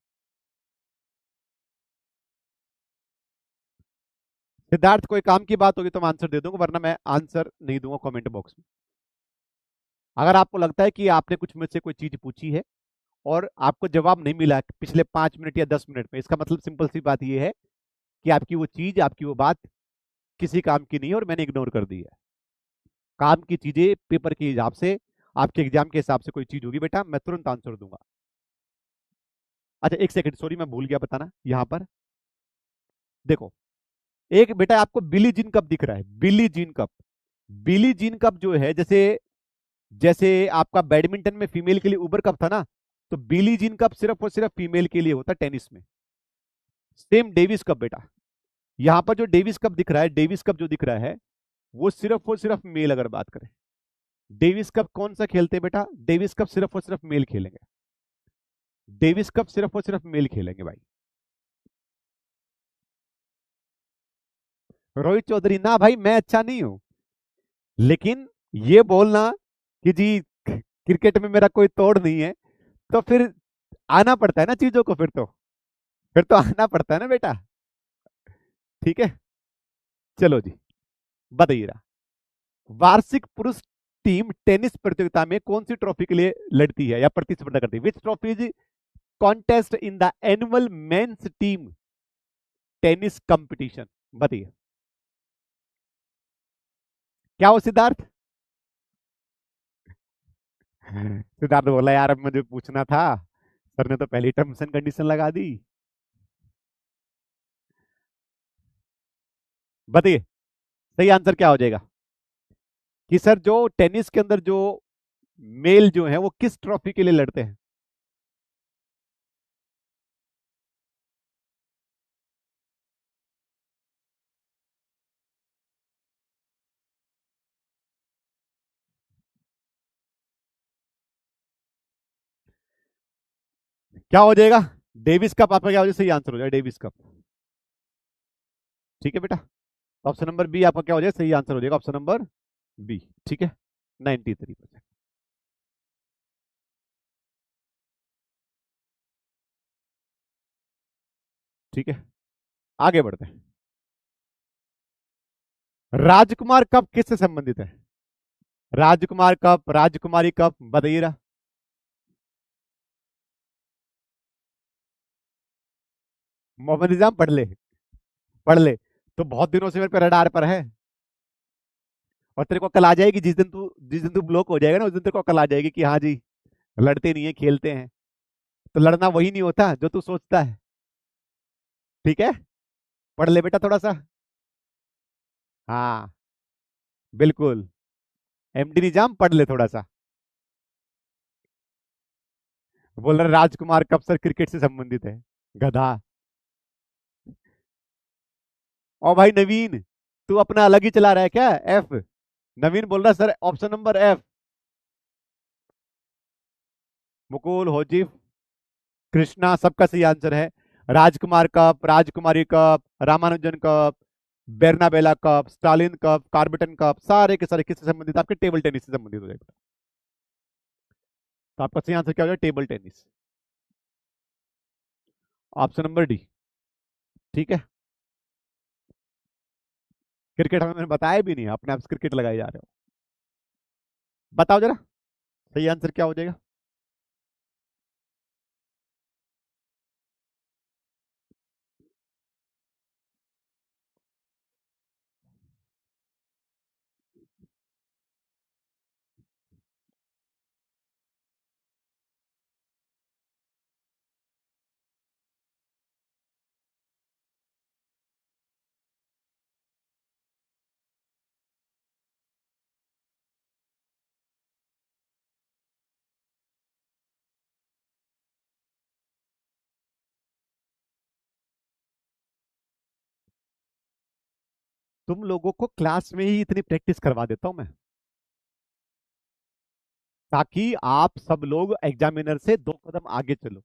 [SPEAKER 1] सिद्धार्थ कोई काम की बात होगी तो मैं आंसर दे दूंगा, वरना मैं आंसर नहीं दूंगा कमेंट बॉक्स में। अगर आपको लगता है कि आपने कुछ मुझसे कोई चीज पूछी है और आपको जवाब नहीं मिला पिछले 5 मिनट या 10 मिनट में, इसका मतलब सिंपल सी बात यह है कि आपकी वो चीज, आपकी वो बात किसी काम की नहीं है और मैंने इग्नोर कर दी है। काम की चीजें पेपर के हिसाब से, आपके एग्जाम के हिसाब से कोई चीज होगी बेटा, मैं तुरंत आंसर दूंगा। अच्छा एक सेकंड, सॉरी मैं भूल गया बताना, यहां पर देखो, एक बेटा आपको बिली जीन कप दिख रहा है, Billie Jean cup. Billie Jean cup जो है, जैसे जैसे आपका बैडमिंटन में फीमेल के लिए उबर कप था ना, तो बिली जीन कप सिर्फ और सिर्फ फीमेल के लिए होता है टेनिस में। सेम डेविस कप बेटा, यहां पर जो डेविस कप दिख रहा है, डेविस कप जो दिख रहा है वो सिर्फ और सिर्फ मेल अगर बात करें। डेविस कप कौन सा खेलते हैं बेटा, डेविस कप सिर्फ और सिर्फ मेल खेलेंगे, डेविस कप सिर्फ और सिर्फ मेल खेलेंगे भाई। रोहित चौधरी ना भाई, मैं अच्छा नहीं हूं, लेकिन ये बोलना कि जी क्रिकेट में मेरा कोई तोड़ नहीं है, तो फिर आना पड़ता है ना चीजों को, फिर तो आना पड़ता है ना बेटा। ठीक है, चलो जी, बताइए रहा, वार्षिक पुरुष टीम टेनिस प्रतियोगिता में कौन सी ट्रॉफी के लिए लड़ती है या प्रतिस्पर्धा करती है? Which trophy is contest in the annual men's team tennis competition? बताइए क्या हो सिद्धार्थ? सिद्धार्थ बोला यार अब मुझे पूछना था, सर ने तो पहली टर्म्स एंड कंडीशन लगा दी। बताइए सही आंसर क्या हो जाएगा कि सर जो टेनिस के अंदर जो मेल जो है वो किस ट्रॉफी के लिए लड़ते हैं? क्या हो जाएगा? डेविस कप आपका क्या हो जाएगा? सही आंसर हो जाएगा डेविस कप। ठीक है बेटा, ऑप्शन नंबर बी आपका क्या हो जाएगा? सही आंसर हो जाएगा ऑप्शन नंबर बी। ठीक है, 93%। ठीक है, आगे बढ़ते हैं। राजकुमार कप किससे संबंधित है? राजकुमार कप, राजकुमारी कप, बताइए रहा। मोहम्मद निजाम पढ़ ले, पढ़ ले, तो बहुत दिनों से मेरे पे रडार पर है, और तेरे को कल आ जाएगी जिस दिन तू ब्लॉक हो जाएगा ना, उस दिन तेरे को कल आ जाएगी कि हाँ जी लड़ते नहीं है खेलते हैं। तो लड़ना वही नहीं होता जो तू सोचता है। ठीक है, पढ़ ले बेटा थोड़ा सा। हाँ बिल्कुल, एमडी निजाम पढ़ ले थोड़ा सा। बोल रहा राजकुमार कब सर क्रिकेट से संबंधित है, गधा। और भाई नवीन, तू अपना अलग ही चला रहा है क्या? एफ, नवीन बोल रहा sir option number F. Mukul, होजिफ, कृष्णा, सबका सही आंसर है। Rajkumar cup, Rajkumari cup, Ramanujan cup, बेरनाबेला कप, स्टालिन कप, कार्बेटन कप, सारे के सारे किससे संबंधित? आपके टेबल टेनिस से संबंधित हो जाएगा। तो आपका सही आंसर क्या हो जाएगा? Table tennis, option number D. ठीक है, क्रिकेट हमें मैंने बताया भी नहीं, अपने आप से क्रिकेट लगाए जा रहे हो। बताओ जरा सही आंसर क्या हो जाएगा? तुम लोगों को क्लास में ही इतनी प्रैक्टिस करवा देता हूं मैं, ताकि आप सब लोग एग्जामिनर से 2 कदम आगे चलो।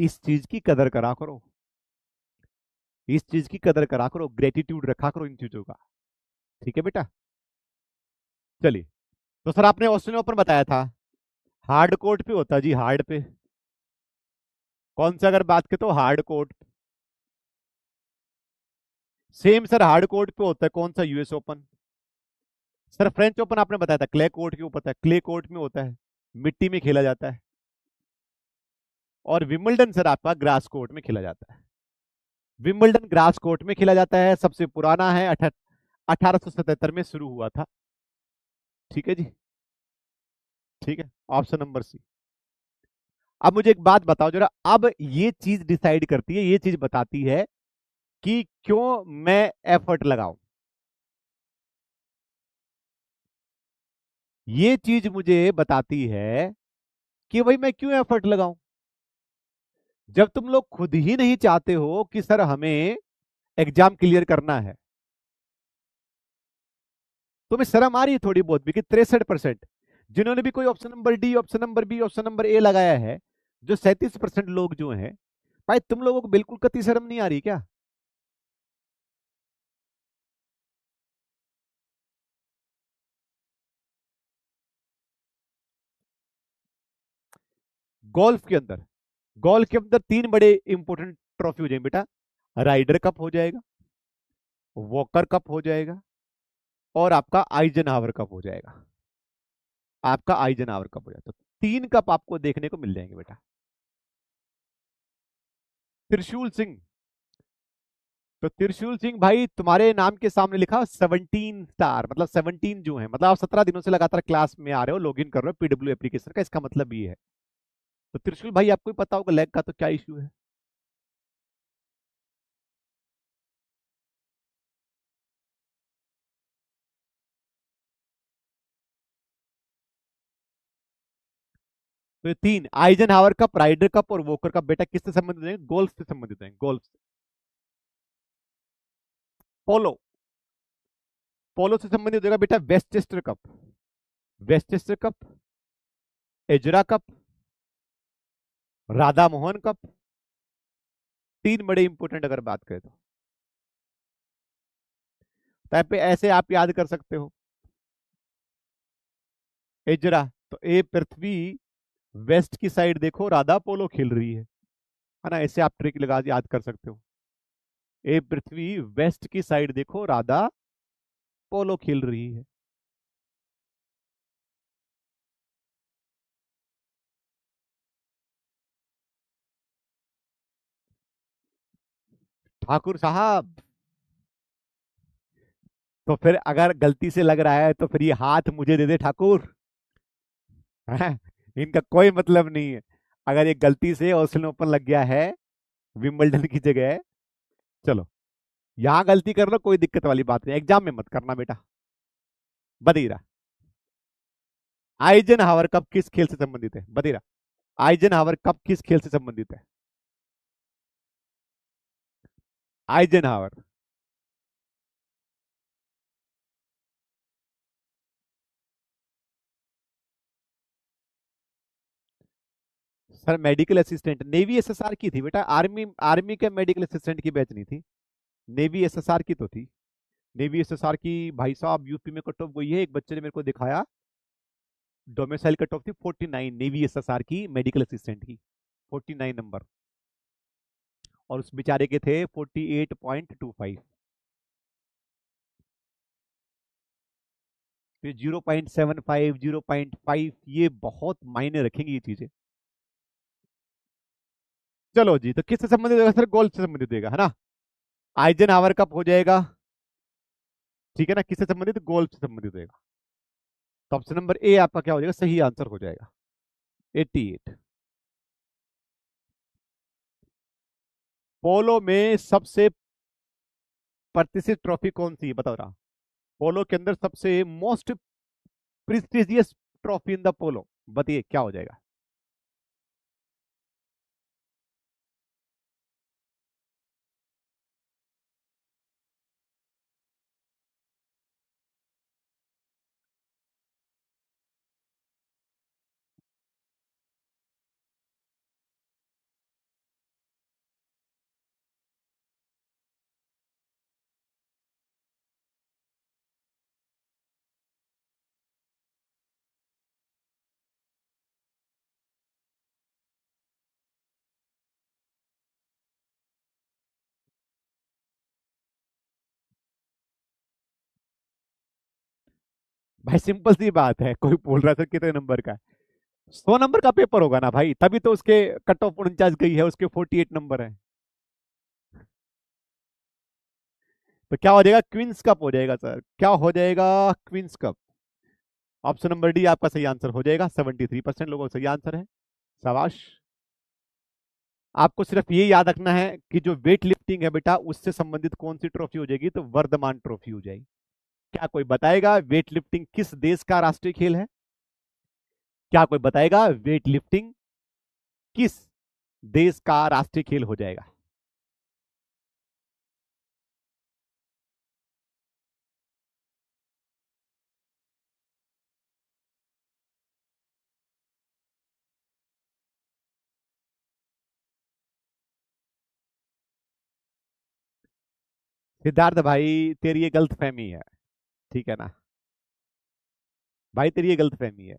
[SPEAKER 1] इस चीज की कदर करा करो, इस चीज की कदर करा करो, ग्रेटिट्यूड रखा करो इन चीजों का। ठीक है बेटा। चलिए, तो सर आपने ऑस्ट्रेलियन ओपन बताया था, हार्ड कोर्ट पे होता है जी, हार्ड पे। कौन सा अगर बात करें तो hard court. Same sir hard court पे होता है कौन सा, US open. Sir French open आपने बताया था क्ले कोर्ट के ऊपर था, क्ले कोर्ट में होता है, मिट्टी में खेला जाता है। और विंबलडन सर आपका ग्रास कोर्ट में खेला जाता है। विंबलडन ग्रास कोर्ट में खेला जाता है, सबसे पुराना है 1877 में शुरू हुआ था। ठीक है जी। ठीक है, ऑप्शन नंबर सी। अब मुझे एक बात बताओ जरा, अब ये चीज डिसाइड करती है, ये चीज बताती है कि क्यों मैं एफर्ट लगाऊं। ये चीज मुझे बताती है कि भाई मैं क्यों एफर्ट लगाऊं। जब तुम लोग खुद ही नहीं चाहते हो कि सर हमें एग्जाम क्लियर करना है, तुम्हें शर्म आ रही है थोड़ी बहुत भी कि 63% जिन्होंने भी कोई option number D, option number B, option number A लगाया है, जो 37% लोग जो हैं, भाई तुम लोगों को बिल्कुल कति शर्म नहीं आ रही क्या। गोल्फ के अंदर, गोल्फ के अंदर तीन बड़े इंपॉर्टेंट ट्रॉफी हो जाएंगे बेटा। राइडर कप हो जाएगा, वॉकर कप हो जाएगा, और आपका आइजनहावर कप हो जाएगा। आपका आइजनहावर कप हो जाएगा, तो तीन कप आपको देखने को मिल जाएंगे बेटा। त्रिशूल सिंह, तो त्रिशूल सिंह भाई तुम्हारे नाम के सामने लिखा 17 स्टार, मतलब 17 जो है, मतलब आप 17 दिनों से लगातार क्लास में आ रहे हो, लॉगिन कर रहे हो पीडब्ल्यू एप्लीकेशन का, इसका मतलब ये है। तो त्रिशूल भाई आपको ही पता होगा लैग का तो क्या इश्यू है। तो ये तीन आइजन हावर कप, राइडर कप और वोकर कप बेटा किससे संबंधित है, गोल्फ से संबंधित है, गोल्फ से। पोलो, पोलो से संबंधित होगा बेटा Westchester cup, Westchester cup, Ezra cup, Radha Mohan cup. तीन बड़े इंपोर्टेंट अगर बात करें तो टाइप पे ऐसे आप याद कर सकते हो। एजरा, तो ए पृथ्वी, वेस्ट की साइड देखो राधा पोलो खेल रही है ना, ऐसे आप ट्रिक लगा याद कर सकते हो। ए पृथ्वी, वेस्ट की साइड देखो राधा पोलो खेल रही है। ठाकुर साहब, तो फिर अगर गलती से लग रहा है तो फिर ये हाथ मुझे दे दे ठाकुर। हैं? इनका कोई मतलब नहीं है, अगर ये गलती से ऑस्ट्रेलियन ओपन लग गया है विंबलडन की जगह। चलो, यहां गलती कर लो कोई दिक्कत वाली बात नहीं, एग्जाम में मत करना बेटा। बदीरा, आइजन हावर कप किस खेल से संबंधित है, बदीरा, आइजन हावर कप किस खेल से संबंधित है। Eisenhower, sir medical assistant navy SSR की थी बेटा, आर्मी, आर्मी के मेडिकल असिस्टेंट की बैच नहीं थी, नेवी एसएसआर की तो थी। नेवी एसएसआर की भाई साहब यूपी में कट ऑफ गई है, एक बच्चे ने मेरे को दिखाया, डोमिसाइल कट ऑफ थी 49 नेवी एसएसआर की मेडिकल असिस्टेंट की, 49 नंबर, और उस बेचारे के थे 48.25। तो 0.75, 0.5 ये बहुत मायने रखेंगी ये चीजें। चलो जी, तो किससे संबंधित होगा सर, गोल्फ से संबंधित होगा है ना, आइजन हावर कप हो जाएगा। ठीक है ना, किससे संबंधित, गोल्फ से संबंधित होगा। तो ऑप्शन नंबर ए आपका क्या हो जाएगा, सही आंसर हो जाएगा, 88। पोलो में सबसे प्रतिष्ठित ट्रॉफी कौन सी है बताओ रहा, पोलो के अंदर सबसे most prestigious trophy in the polo, बताइए क्या हो जाएगा। भाई सिंपल सी बात है, कोई बोल रहा था कितने नंबर का है? 100 नंबर का पेपर होगा ना भाई, तभी तो उसके कट ऑफ 49 गई है, उसके 48 नंबर है। तो क्या हो जाएगा? क्वींस कप हो जाएगा सर, क्या हो जाएगा? Queens cup. Option number D आपका सही आंसर हो जाएगा, 73% लोगों का सही आंसर है। शाबाश। आपको सिर्फ ये याद रखना है कि जो वेट लिफ्टिंग है बेटा, उससे संबंधित कौन सी ट्रॉफी हो जाएगी, तो वर्धमान ट्रॉफी हो जाएगी। क्या कोई बताएगा वेट लिफ्टिंग किस देश का राष्ट्रीय खेल है? क्या कोई बताएगा वेट लिफ्टिंग किस देश का राष्ट्रीय खेल हो जाएगा? सिद्धार्थ भाई, तेरी ये गलत फहमी है, ठीक है ना? भाई तेरी ये गलत फहमी है,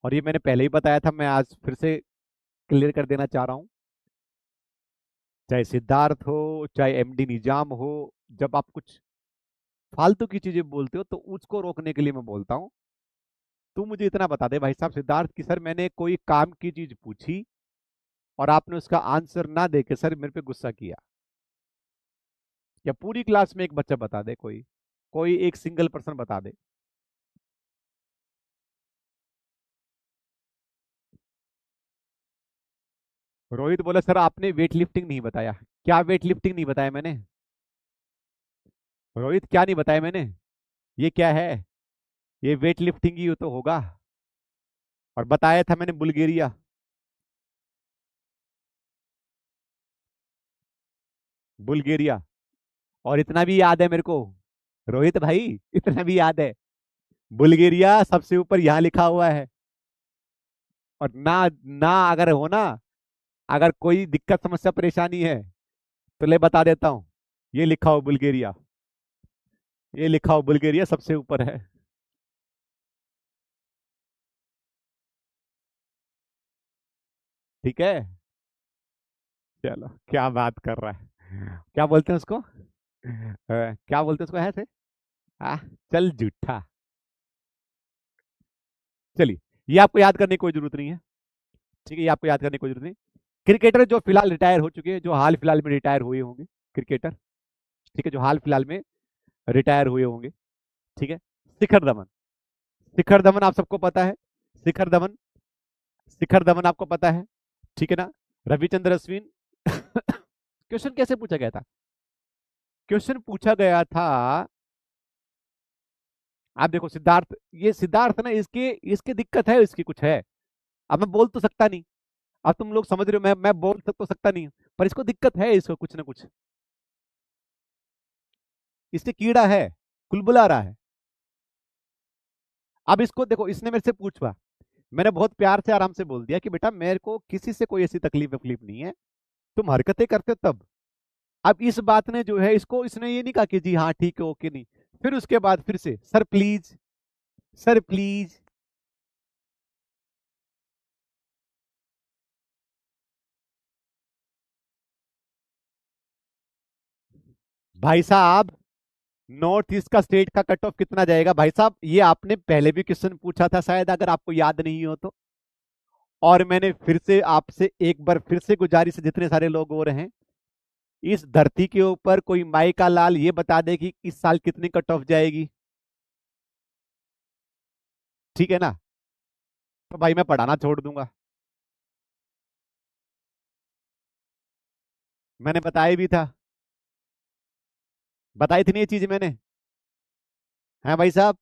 [SPEAKER 1] और ये मैंने पहले ही बताया था, मैं आज फिर से क्लियर कर देना चाह रहा हूं। चाहे सिद्धार्थ हो, चाहे एमडी निजाम हो, जब आप कुछ फालतू की चीजें बोलते हो तो उसको रोकने के लिए मैं बोलता हूँ। तू मुझे इतना बता दे भाई साहब सिद्धार्थ कि सर मैंने कोई काम की चीज पूछी और आपने उसका आंसर ना दे के सर मेरे पे गुस्सा किया। या पूरी क्लास में एक बच्चा बता दे, कोई कोई एक सिंगल पर्सन बता दे। रोहित बोला सर आपने वेट लिफ्टिंग नहीं बताया। क्या वेट लिफ्टिंग नहीं बताया मैंने? रोहित क्या नहीं बताया मैंने? ये क्या है? ये वेट लिफ्टिंग ही तो होगा। और बताया था मैंने बुल्गारिया। बुल्गारिया। और इतना भी याद है मेरे को, रोहित भाई, इतना भी याद है, बुल्गारिया सबसे ऊपर यहाँ लिखा हुआ है। और ना, ना अगर हो ना, अगर कोई दिक्कत समस्या परेशानी है तो ले बता देता हूँ, ये लिखा हो बुल्गारिया, ये लिखा हो बुल्गारिया सबसे ऊपर है। ठीक है। चलो, क्या बात कर रहा है, क्या बोलते हैं उसको? क्या बोलते हैं उसको है से? आ, चल झूठा। चलिए, ये आपको याद करने की कोई जरूरत नहीं है। ठीक है, ये आपको याद करने की कोई जरूरत नहीं। क्रिकेटर जो फिलहाल रिटायर हो चुके हैं, जो हाल फिलहाल में रिटायर हुए होंगे, क्रिकेटर, ठीक है, जो हाल फिलहाल में रिटायर हुए होंगे, ठीक है। शिखर धवन। शिखर धवन आप सबको पता है। शिखर धवन, शिखर धवन आपको पता है, ठीक है ना? रविचंद्र अश्विन। क्वेश्चन कैसे पूछा गया था? क्वेश्चन पूछा गया था, आप देखो सिद्धार्थ, ये सिद्धार्थ ना, इसके इसके दिक्कत है, इसकी कुछ है। अब मैं बोल तो सकता नहीं, अब तुम लोग समझ रहे हो, मैं बोल तो सकता नहीं, पर इसको दिक्कत है, इसको कुछ ना कुछ, इससे कीड़ा है, कुलबुला रहा है। अब इसको देखो, इसने मेरे से पूछा, मैंने बहुत प्यार से आराम से बोल दिया कि बेटा मेरे को किसी से कोई ऐसी तकलीफ वकलीफ नहीं है, तुम हरकतें करते हो तब। अब इस बात ने जो है, इसको इसने ये नहीं कहा कि जी हाँ ठीक है ओके नहीं। फिर उसके बाद फिर से सर प्लीज, सर प्लीज। भाई साहब, नॉर्थ ईस्ट का स्टेट का कट ऑफ कितना जाएगा भाई साहब? ये आपने पहले भी क्वेश्चन पूछा था शायद, अगर आपको याद नहीं हो तो। और मैंने फिर से आपसे एक बार फिर से गुजारिश है, जितने सारे लोग हो रहे हैं, इस धरती के ऊपर कोई माई का लाल ये बता दे कि इस साल कितनी कट ऑफ जाएगी, ठीक है ना? तो भाई मैं पढ़ाना छोड़ दूंगा। मैंने बताया भी था, बताई थी नहीं ये चीज मैंने? है भाई साहब,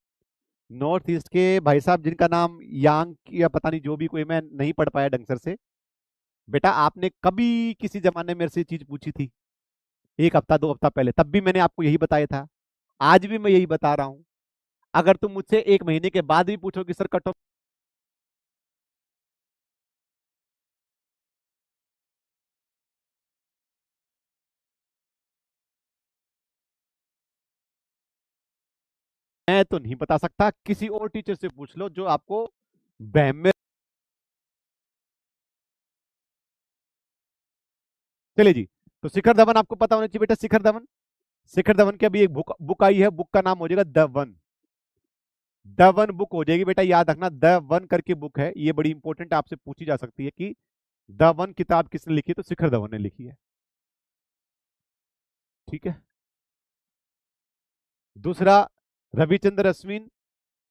[SPEAKER 1] नॉर्थ ईस्ट के भाई साहब जिनका नाम यांग या पता नहीं जो भी कोई, मैं नहीं पढ़ पाया ढंग से। बेटा आपने कभी किसी जमाने में मेरे से ये चीज पूछी थी? एक हफ्ता दो हफ्ता पहले, तब भी मैंने आपको यही बताया था, आज भी मैं यही बता रहा हूं। अगर तुम मुझसे एक महीने के बाद भी पूछो कि सर कट ऑफ, मैं तो नहीं बता सकता, किसी और टीचर से पूछ लो जो आपको बहम में। चलिए जी, तो शिखर धवन आपको पता होना चाहिए बेटा, शिखर धवन। शिखर धवन की अभी एक बुक बुक आई है, बुक का नाम हो जाएगा the one. The one book हो जाएगी बेटा, याद रखना द वन करके बुक है, ये बड़ी इंपॉर्टेंट आपसे पूछी जा सकती है कि द वन किताब किसने लिखी है, तो शिखर धवन ने लिखी है। ठीक है। दूसरा, रविचंद्र अश्विन।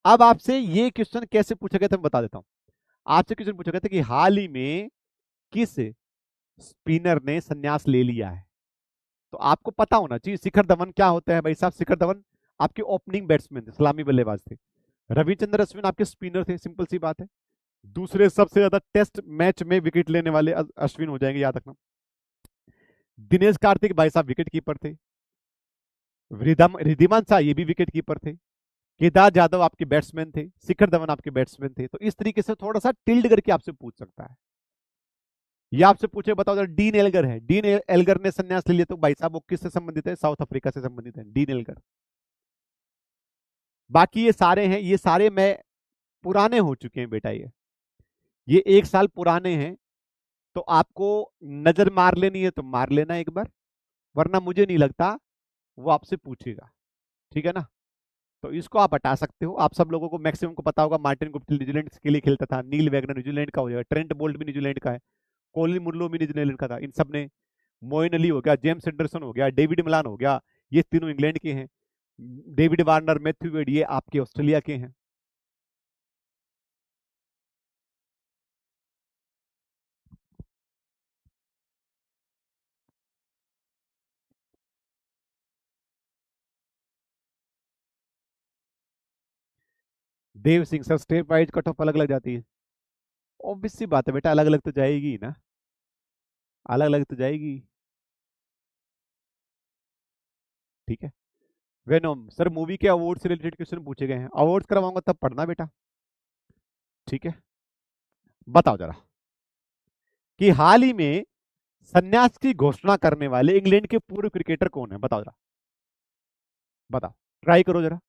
[SPEAKER 1] अब आपसे ये क्वेश्चन कैसे पूछा गया था मैं बता देता हूं। आपसे क्वेश्चन पूछा गया था कि हाल ही में किस स्पिनर ने संन्यास ले लिया है, तो आपको पता होना चाहिए शिखर धवन क्या होता है भाई साहब। शिखर धवन आपके ओपनिंग बैट्समैन थे, सलामी बल्लेबाज थे। रविचंद्र अश्विन आपके स्पिनर थे, सिंपल सी बात है। दूसरे सबसे ज्यादा टेस्ट मैच में विकेट लेने वाले अश्विन हो जाएंगे, याद रखना। दिनेश कार्तिक भाई साहब विकेट कीपर थे। रिद्धिमान शाह ये भी विकेट कीपर थे। केदार जाधव आपके बैट्समैन थे। शिखर धवन आपके बैट्समैन थे। तो इस तरीके से थोड़ा सा टिल्ड करके आपसे पूछ सकता है। ये आपसे पूछे बताओ जरा, डीन एल्गर है, डीन एल्गर ने संन्यास ले लिया, तो भाई साहब वो किससे संबंधित है, साउथ अफ्रीका से संबंधित है डीन एल्गर। बाकी ये सारे हैं, ये सारे मैं पुराने हो चुके हैं बेटा, ये 1 साल पुराने हैं। तो आपको नजर मार लेनी है तो मार लेना एक बार, वरना मुझे नहीं लगता वो आपसे पूछेगा। ठीक है ना। तो इसको आप हटा सकते हो। आप सब लोगों को मैक्सिमम को पता होगा, मार्टिन गुप्टिल न्यूजीलैंड के लिए खेलता था, नील वैगनर न्यूजीलैंड का हो जाएगा, ट्रेंट बोल्ट भी न्यूजीलैंड का है, कोलिन मुर्लो भी न्यूजीलैंड का था। इन सब ने, मोइन अली हो गया, जेम्स एंडरसन हो गया, डेविड मिलान हो गया, ये तीनों इंग्लैंड के हैं। डेविड वार्नर, मैथ्यू वेड ये आपके ऑस्ट्रेलिया के हैं। Dev Singh sir, step wise cut off अलग अलग जाती है। ऑब्वियस सी बात है बेटा, अलग अलग तो जाएगी ही ना, अलग अलग तो जाएगी। ठीक है। वेनोम सर, मूवी के अवार्ड से रिलेटेड क्वेश्चन पूछे गए हैं, अवार्ड्स करवाऊंगा तब पढ़ना बेटा। ठीक है। बताओ जरा कि हाल ही में संन्यास की घोषणा करने वाले इंग्लैंड के पूर्व क्रिकेटर कौन है, बताओ जरा, बताओ, ट्राई करो जरा।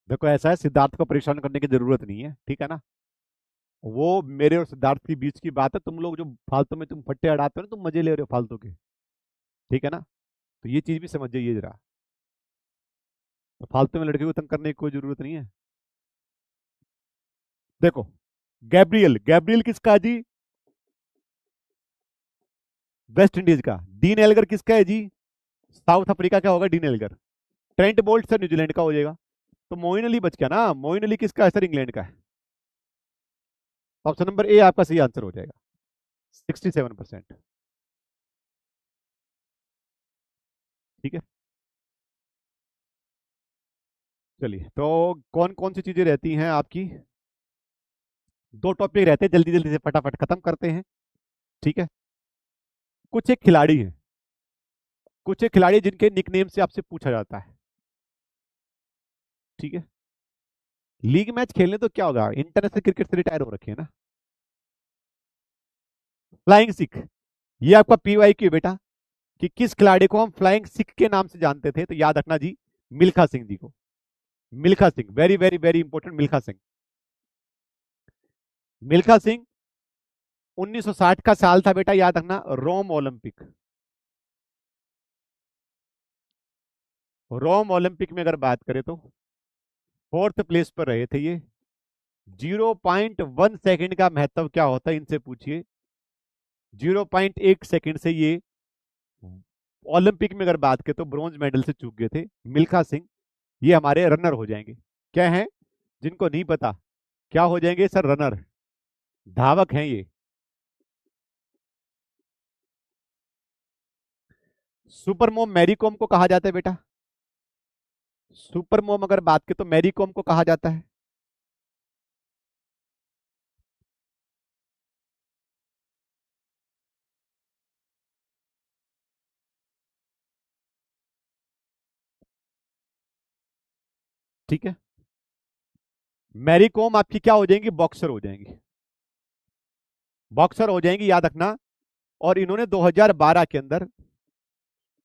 [SPEAKER 1] देखो ऐसा है, सिद्धार्थ को परेशान करने की जरूरत नहीं है, ठीक है ना। वो मेरे और सिद्धार्थ के बीच की बात है, तुम लोग जो फालतू में तुम फट्टे अड़ाते हो ना, तुम मजे ले रहे हो फालतू के। ठीक है ना। तो ये चीज भी समझ जाइए जरा, तो फालतू में लड़के को तंग करने की कोई जरूरत नहीं है। देखो, गैब्रियल, गैब्रियल किसका है जी, वेस्ट इंडीज का। डीन एल्गर किसका है जी, साउथ अफ्रीका का होगा dean Elgar. Trent Boult sir New Zealand का हो जाएगा। तो मोइन अली बच गया ना, मोइन अली किसका है सर, इंग्लैंड का है। ऑप्शन नंबर ए आपका सही आंसर हो जाएगा, 67%। ठीक है। चलिए, तो कौन कौन सी चीजें रहती हैं आपकी, 2 टॉपिक रहते हैं, जल्दी जल्दी से फटाफट खत्म करते हैं। ठीक है। कुछ एक खिलाड़ी हैं, कुछ एक खिलाड़ी जिनके निकनेम से आपसे पूछा जाता है। ठीक है। लीग मैच खेलने तो क्या होगा, इंटरनेशनल क्रिकेट से रिटायर हो रखे हैं ना। फ्लाइंग सिख, ये आपका पीवाई क्यू बेटा, कि किस खिलाड़ी को हम फ्लाइंग सिख के नाम से जानते थे, तो याद रखना जी, मिल्खा सिंह जी को। Milkha Singh, very very very important, Milkha Singh. Milkha Singh 1960 का साल था बेटा, याद रखना, रोम ओलंपिक। रोम ओलंपिक में अगर बात करें तो 4th प्लेस पर रहे थे ये। 0.1 सेकंड का महत्व क्या होता है, इनसे पूछिए। 0.1 सेकंड से ये ओलंपिक में अगर बात करें तो ब्रॉन्ज मेडल से चूक गए थे। मिल्खा सिंह ये हमारे रनर हो जाएंगे। क्या हैं, जिनको नहीं पता, क्या हो जाएंगे सर, रनर, धावक हैं ये। सुपर मोम मैरी कॉम को कहा जाता है बेटा, सुपर मोम अगर बात करें तो मैरी कॉम को कहा जाता है। ठीक है। मैरी कॉम आपकी क्या हो जाएंगी, बॉक्सर हो जाएंगी, बॉक्सर हो जाएंगी, याद रखना। और इन्होंने 2012 के अंदर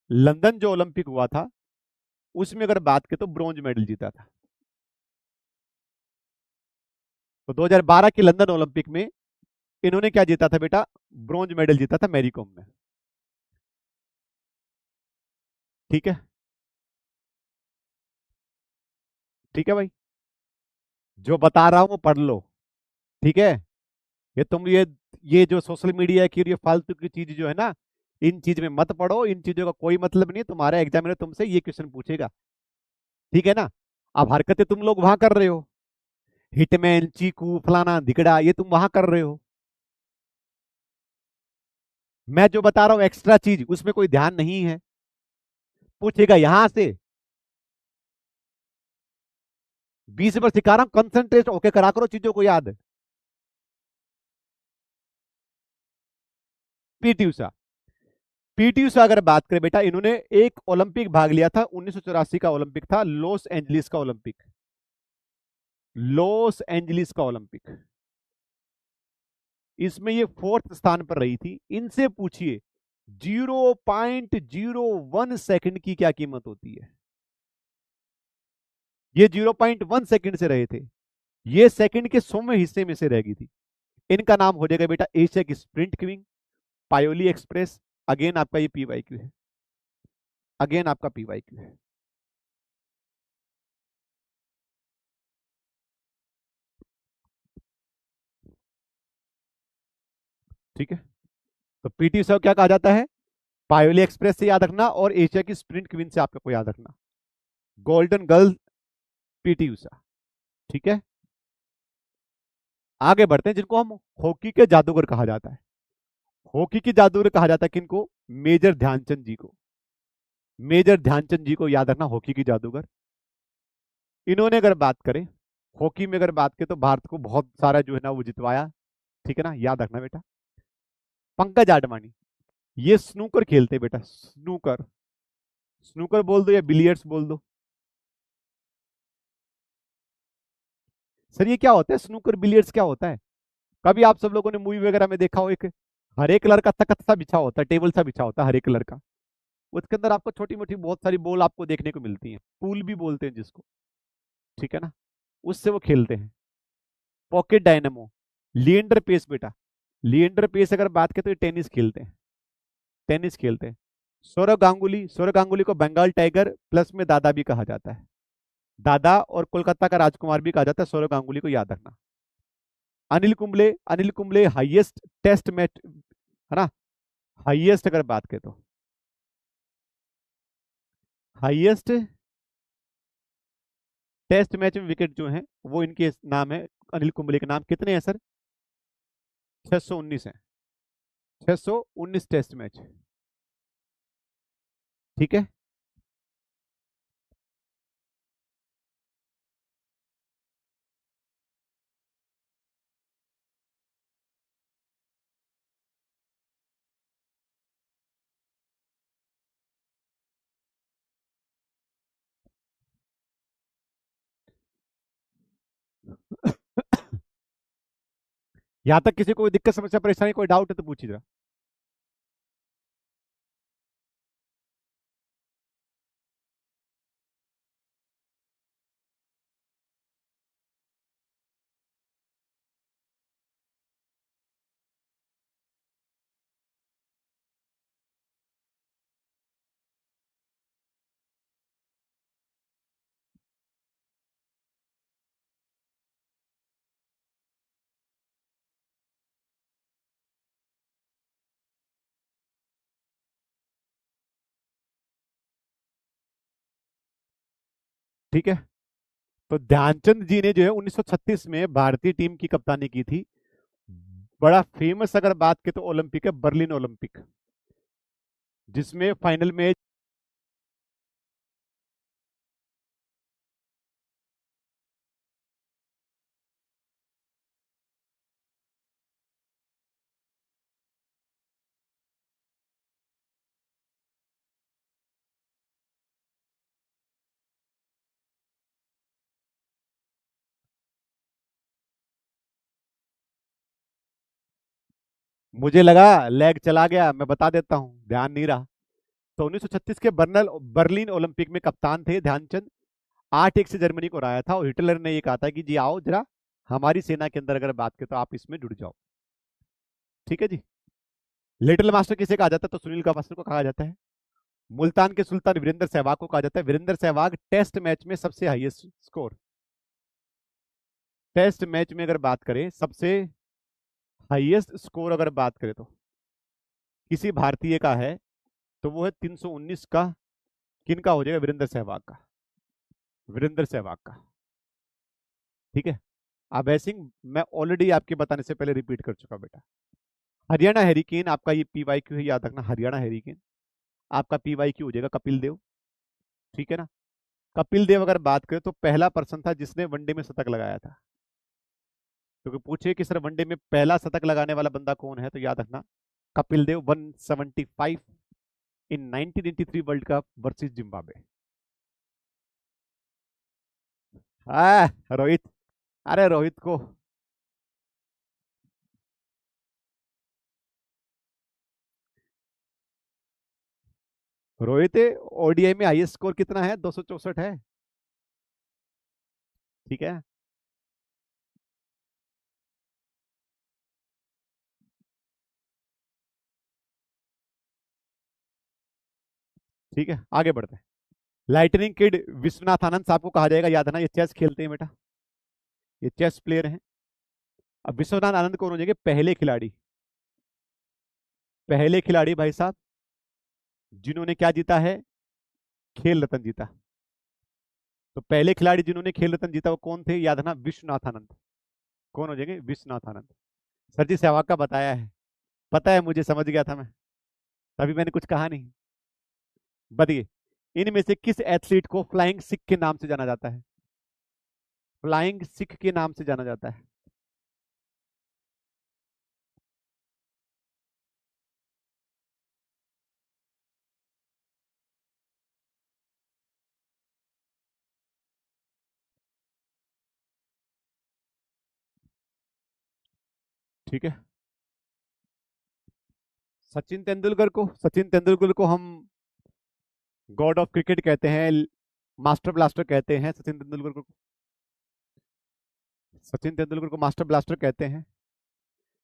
[SPEAKER 1] लंदन जो ओलंपिक हुआ था उसमें अगर बात करें तो ब्रॉन्ज मेडल जीता था। तो 2012 के लंदन ओलंपिक में इन्होंने क्या जीता था बेटा, ब्रॉन्ज मेडल जीता था मैरी कॉम में। ठीक है, ठीक है भाई, जो बता रहा हूं वो पढ़ लो। ठीक है, ये तुम ये जो सोशल मीडिया की और ये फालतू की चीज जो है ना, इन चीज में मत पढ़ो, इन चीजों का कोई मतलब नहीं। तुम्हारा एग्जामिनर तुमसे ये क्वेश्चन पूछेगा, ठीक है ना। अब हरकतें तुम लोग वहां कर रहे हो, हिटमैन, चीकू, फलाना धिकड़ा, ये तुम वहां कर रहे हो। मैं जो बता रहा हूं एक्स्ट्रा चीज, उसमें कोई ध्यान नहीं है, पूछेगा यहां से। 20 बार सिखा रहा हूं, कंसंट्रेट होके करा करो चीजों को याद। पीटी उषा, पीटी उषा अगर बात करें बेटा, इन्होंने एक ओलंपिक भाग लिया था, 1984 का ओलंपिक था, लॉस एंजलिस का ओलंपिक, लॉस एंजलिस का ओलंपिक। इसमें ये फोर्थ स्थान पर रही थी। इनसे पूछिए 0.01 सेकंड की क्या कीमत होती है। ये 0.1 सेकंड से रहे थे, ये सेकंड के 100वें हिस्से में से रह गई थी। इनका नाम हो जाएगा बेटा एशिया की sprint queen, Payyoli express. Again आपका ये पीवाईक्यू है, अगेन आपका पीवाईक्यू है। ठीक है, तो पीटी उषा को क्या कहा जाता है, पायोली एक्सप्रेस से याद रखना, और एशिया की स्प्रिंट क्वीन से आपको याद रखना, गोल्डन गर्ल पीटी उषा। ठीक है, आगे बढ़ते हैं, जिनको हम हॉकी के जादूगर कहा जाता है। हॉकी के जादूगर कहा जाता है किनको, मेजर ध्यानचंद जी को। मेजर ध्यानचंद जी को याद रखना, हॉकी की जादूगर। इन्होंने अगर बात करें हॉकी में, अगर बात करें तो भारत को बहुत सारा जो है ना वो जितवाया। ठीक है ना, याद रखना बेटा। पंकज आडवाणी, ये स्नूकर खेलते हैं बेटा, स्नूकर। स्नूकर बोल दो या बिलियर्ड्स बोल दो। सर ये क्या होता है, स्नूकर बिलियर्ड्स क्या होता है। कभी आप सब लोगों ने मूवी वगैरह में देखा हो, एक हरे कलर का तख्त सा बिछा होता है, टेबल सा बिछा होता है हरे कलर का, उसके अंदर आपको छोटी मोटी बहुत सारी बॉल आपको देखने को मिलती है, पूल भी बोलते हैं जिसको। ठीक है ना, उससे वो खेलते हैं। पॉकेट डायनेमो, लिएंडर पेस बेटा, लिएंडर पेस अगर बात करें तो ये टेनिस खेलते हैं, टेनिस खेलते हैं। सौरव गांगुली, सौरव गांगुली को बंगाल टाइगर प्लस में दादा भी कहा जाता है, दादा और कोलकाता का राजकुमार भी कहा जाता है, सौरव गांगुली को याद रखना। Anil Kumble, Anil Kumble highest test match है ना, हाईएस्ट अगर बात करें तो हाईएस्ट टेस्ट मैच में विकेट जो है वो इनके नाम है, अनिल कुंबले के नाम। कितने हैं सर, 619 है, 619 टेस्ट मैच। ठीक है, यहां तक किसी को कोई दिक्कत समस्या परेशानी कोई डाउट है तो पूछिए जरा। ठीक है, तो ध्यानचंद जी ने जो है 1936 में भारतीय टीम की कप्तानी की थी। बड़ा फेमस अगर बात करें तो ओलंपिक है, बर्लिन ओलंपिक, जिसमें फाइनल में मुझे लगा लैग चला गया, मैं बता देता हूं, ध्यान नहीं रहा। तो 1936 के बर्लिन ओलंपिक में कप्तान थे ध्यानचंद। 8-1 से जर्मनी को हराया था, और हिटलर ने ये कहा था कि जी आओ जरा हमारी सेना के अंदर अगर बात करें तो आप इसमें जुड़ जाओ। ठीक है जी। लिटिल मास्टर किसे कहा जाता है? तो सुनील गावस्कर को कहा जाता है। मुल्तान के सुल्तान वीरेंद्र सहवाग को कहा जाता है। वीरेंद्र सहवाग टेस्ट मैच में सबसे हाईएस्ट स्कोर, टेस्ट मैच में अगर बात करें सबसे हाईएस्ट स्कोर अगर बात करें तो किसी भारतीय का है तो वो है 319 का। किनका हो जाएगा? वीरेंद्र सहवाग का, वीरेंद्र सहवाग का। ठीक है। अभय सिंह मैं ऑलरेडी आपके बताने से पहले रिपीट कर चुका बेटा। हरियाणा हैरिकेन आपका ये पीवाई क्यू है, याद रखना, हरियाणा हैरिकेन आपका पीवाई क्यू हो जाएगा कपिल देव। ठीक है ना। कपिल देव अगर बात करें तो पहला पर्सन था जिसने वनडे में शतक लगाया था। क्योंकि तो पूछे कि सर वनडे में पहला शतक लगाने वाला बंदा कौन है, तो याद रखना कपिल देव, 175 इन 1983 world cup versus Zimbabwe. Rohit, अरे रोहित को रोहित ओडीआई में हाईएस्ट स्कोर कितना है? 264 है। ठीक है। ठीक है, आगे बढ़ते हैं। लाइटनिंग किड विश्वनाथ आनंद साहब को कहा जाएगा, याद है ना, ये चेस खेलते हैं बेटा, ये चेस प्लेयर हैं। अब विश्वनाथ आनंद कौन हो जाएंगे? पहले खिलाड़ी, पहले खिलाड़ी भाई साहब जिन्होंने क्या जीता है? खेल रत्न जीता। तो पहले खिलाड़ी जिन्होंने खेल रत्न जीता वो कौन थे? याद है ना, विश्वनाथ आनंद। कौन हो जाएंगे? विश्वनाथ आनंद। सर जी सहवाग का बताया है, पता है मुझे, समझ गया था मैं, तभी मैंने कुछ कहा नहीं। बताइए, इनमें से किस एथलीट को फ्लाइंग सिख के नाम से जाना जाता है? फ्लाइंग सिख के नाम से जाना जाता है। ठीक है। सचिन तेंदुलकर को हम गॉड ऑफ क्रिकेट कहते हैं, मास्टर ब्लास्टर कहते हैं सचिन तेंदुलकर को मास्टर ब्लास्टर कहते हैं।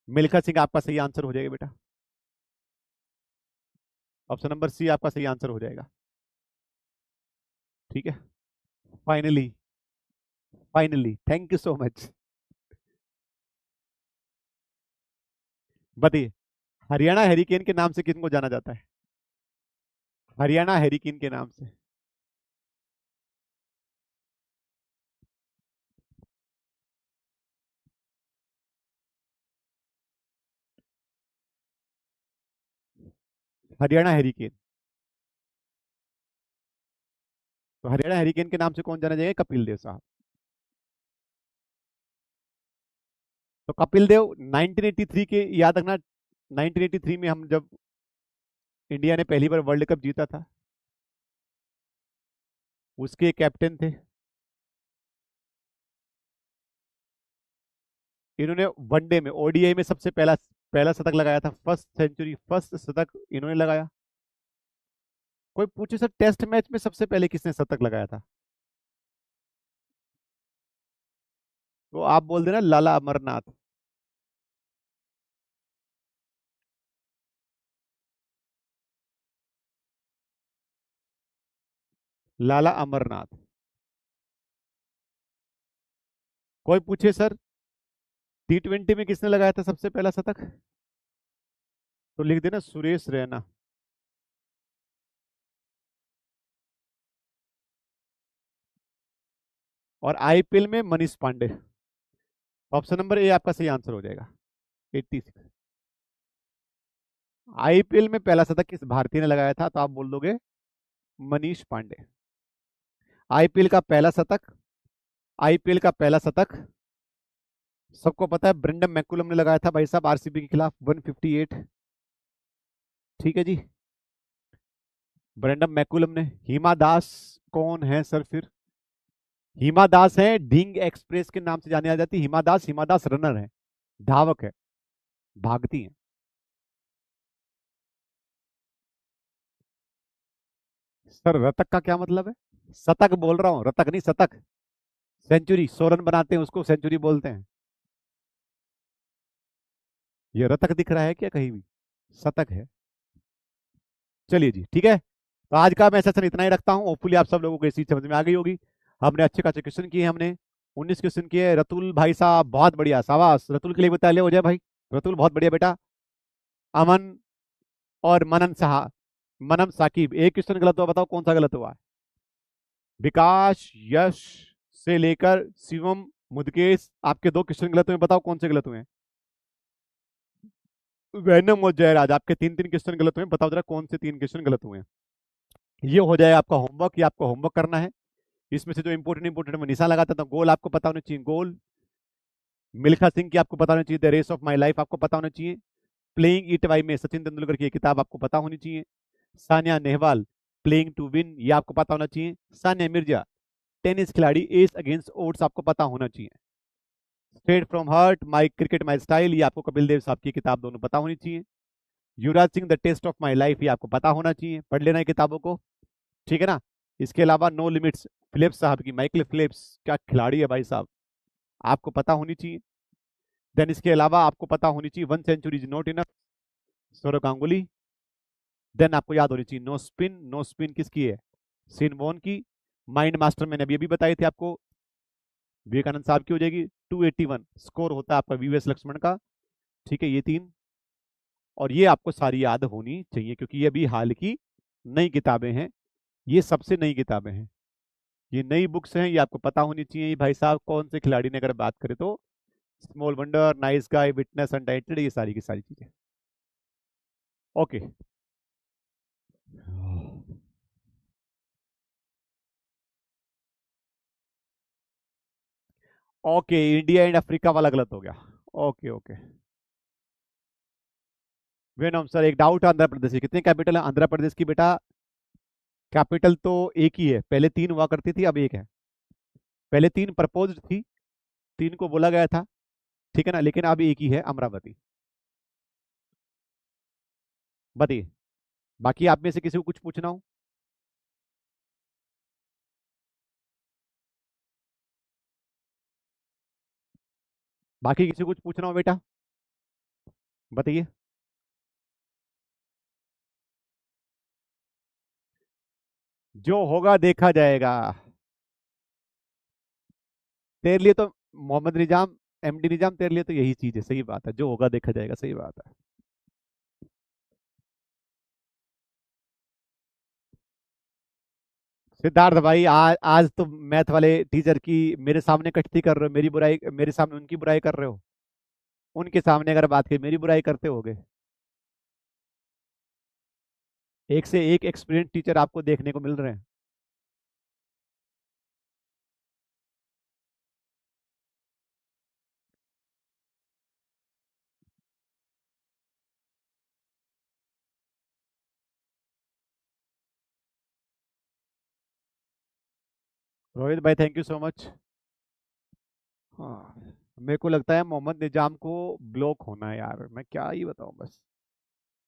[SPEAKER 1] मिल्खा सिंह आपका सही आंसर हो जाएगा बेटा, ऑप्शन नंबर सी आपका सही आंसर हो जाएगा। ठीक है। Finally, finally, thank you so much. बताइए, हरियाणा हेरिकेन के नाम से किनको जाना जाता है? हरियाणा हेरिकेन के नाम से। हरियाणा हेरिकेन। तो हरियाणा हेरिकेन के नाम से कौन जाना जाएगा? कपिल देव साहब। तो कपिल देव 1983 के, याद रखना 1983 में हम जब इंडिया ने पहली बार वर्ल्ड कप जीता था उसके कैप्टन थे। इन्होंने वनडे में, ओडीआई में सबसे पहला पहला शतक लगाया था, फर्स्ट सेंचुरी, फर्स्ट शतक इन्होंने लगाया। कोई पूछे सर टेस्ट मैच में सबसे पहले किसने शतक लगाया था, तो आप बोल देना लाला अमरनाथ। लाला अमरनाथ। कोई पूछे सर T20 में किसने लगाया था सबसे पहला शतक, तो लिख देना सुरेश रैना। और आईपीएल में Manish Pandey. Option number A आपका सही आंसर हो जाएगा, 86। आईपीएल में पहला शतक किस भारतीय ने लगाया था, तो आप बोल दोगे मनीष पांडे। आईपीएल का पहला शतक, आईपीएल का पहला शतक सबको पता है, ब्रेंडम मैकुलम ने लगाया था भाई साहब, आरसीबी के खिलाफ 158। ठीक है जी, ब्रेंडम मैकुलम ने। हिमा दास कौन है सर फिर? हिमा दास है, ढींग एक्सप्रेस के नाम से जानी जाती है। हिमा दास रनर है, धावक है, भागती है। सर रतक का क्या मतलब है? शतक बोल रहा हूँ, रतक नहीं, शतक। सेंचुरी, 100 रन बनाते हैं उसको सेंचुरी बोलते हैं। ये रतक दिख रहा है क्या कहीं भी? शतक है। चलिए जी, ठीक है। तो आज का मैं सेशन इतना ही रखता हूँ। होपफुली आप सब लोगों को ये चीज समझ में आ गई होगी। हमने अच्छे खासे क्वेश्चन किए, हमने 19 क्वेश्चन किए। रतुल भाई साहब बहुत बढ़िया, शाबाश रतुल के लिए बता ले हो जाए भाई। रतुल बहुत बढ़िया बेटा। अमन और मनन साहा, मनम साकिब, एक क्वेश्चन गलत हुआ, बताओ कौन सा गलत हुआ है? विकास, यश से लेकर शिवम, मुदकेश, आपके 2 क्वेश्चन गलत हुए, बताओ कौन से गलत हुए हैं? वैनम और जयराज, आपके 3 3 क्वेश्चन गलत हुए, बताओ जरा कौन से 3 क्वेश्चन गलत हुए हैं? ये हो जाए आपका होमवर्क, ये आपको होमवर्क करना है। इसमें से जो इंपोर्टेंट इंपोर्टेंट मैं निशान लगाता था, गोल आपको पता होना चाहिए, गोल। मिल्खा सिंह की आपको पता होना चाहिए, the race of my life आपको पता होना चाहिए। प्लेइंग इट वाई में सचिन तेंदुलकर की किताब आपको पता होनी चाहिए। Sania Nehwal, playing to win, ये आपको पता होना चाहिए। सानिया मिर्जा, टेनिस खिलाड़ी, एस अगेंस्ट ओड्स आपको पता होना चाहिए। Straight from heart, my cricket my style, ये आपको कपिल देव साहब की किताब दोनों पता होनी चाहिए। Yuvraj Singh, the test of my life, ये आपको पता होना चाहिए, पढ़ लेना है किताबों को, ठीक है ना। इसके अलावा नो लिमिट्स, फिलिप्स साहब की, माइकल फिलिप्स, क्या खिलाड़ी है भाई साहब, आपको पता होनी चाहिए। देन इसके अलावा आपको पता होनी चाहिए 1 century is not enough, Saurav Ganguly. Then आपको याद होनी चाहिए नो स्पिन, नो स्पिन किसकी है? सीन वॉन की। माइंड मास्टर मैंने अभी अभी बताए थे आपको, विवेकानंद साहब की हो जाएगी। 281 स्कोर होता है आपका वीवीएस लक्ष्मण का, ठीक है, ये 3। और ये आपको सारी याद होनी चाहिए, क्योंकि ये अभी हाल की नई किताबें हैं, ये सबसे नई किताबें हैं, ये नई बुक्स हैं, ये आपको पता होनी चाहिए भाई साहब। कौन से खिलाड़ी ने अगर बात करें तो small wonder, nice guy, witness, untitled, ये सारी की सारी चीजें। Okay. Okay, India and Africa वाला गलत हो गया। Okay okay. वेनम सर, एक डाउट है, आंध्र प्रदेश की कितने कैपिटल है आंध्र प्रदेश की बेटा? कैपिटल तो एक ही है, पहले 3 हुआ करती थी, अब एक है। पहले 3 प्रपोज थी, 3 को बोला गया था, ठीक है ना, लेकिन अब एक ही है, अमरावती। बताइए, बाकी आप में से किसी को कुछ पूछना हो? बाकी किसी को कुछ पूछना हो बेटा, बताइए। जो होगा देखा जाएगा। तेरे लिए तो मोहम्मद निजाम, एमडी निजाम, तेरे लिए तो यही चीज है, सही बात है, जो होगा देखा जाएगा, सही बात है। सिद्धार्थ भाई, आज तो मैथ वाले टीचर की मेरे सामने कटती कर रहे हो, मेरी बुराई, मेरे सामने उनकी बुराई कर रहे हो। उनके सामने अगर बात की मेरी बुराई करते होगे। एक से एक एक्सपीरियंस टीचर आपको देखने को मिल रहे हैं। रोहित भाई, थैंक यू सो मच। हाँ, मेरे को लगता है मोहम्मद निजाम को ब्लॉक होना है यार, मैं क्या ही बताऊं बस।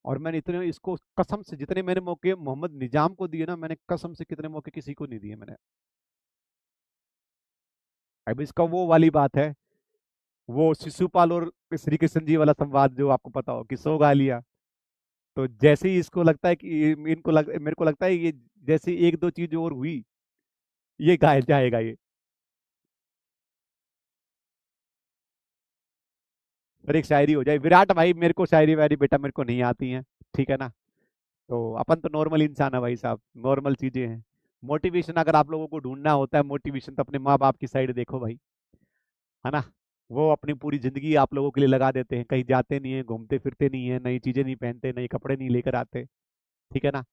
[SPEAKER 1] और मैंने इतने इसको कसम से, जितने मैंने मौके मोहम्मद निजाम को दिए ना, मैंने कसम से कितने मौके किसी को नहीं दिए मैंने। अब इसका वो वाली बात है, वो शिशुपाल और श्री कृष्ण जी वाला संवाद, जो आपको पता हो कि 100 गा लिया। तो जैसे ही इसको लगता है कि मेरे को लगता है ये, जैसे एक दो चीज और हुई, ये गाय जाएगा ये। फिर एक शायरी हो जाए, विराट भाई, मेरे को शायरी वायरी बेटा मेरे को नहीं आती है, ठीक है ना। तो अपन तो नॉर्मल इंसान है भाई साहब, नॉर्मल चीजें हैं। मोटिवेशन अगर आप लोगों को ढूंढना होता है, मोटिवेशन तो अपने माँ बाप की साइड देखो भाई, है ना। वो अपनी पूरी जिंदगी आप लोगों के लिए लगा देते हैं, कहीं जाते नहीं है, घूमते फिरते नहीं है, नई चीजें नहीं पहनते, नए कपड़े नहीं लेकर आते, ठीक है ना।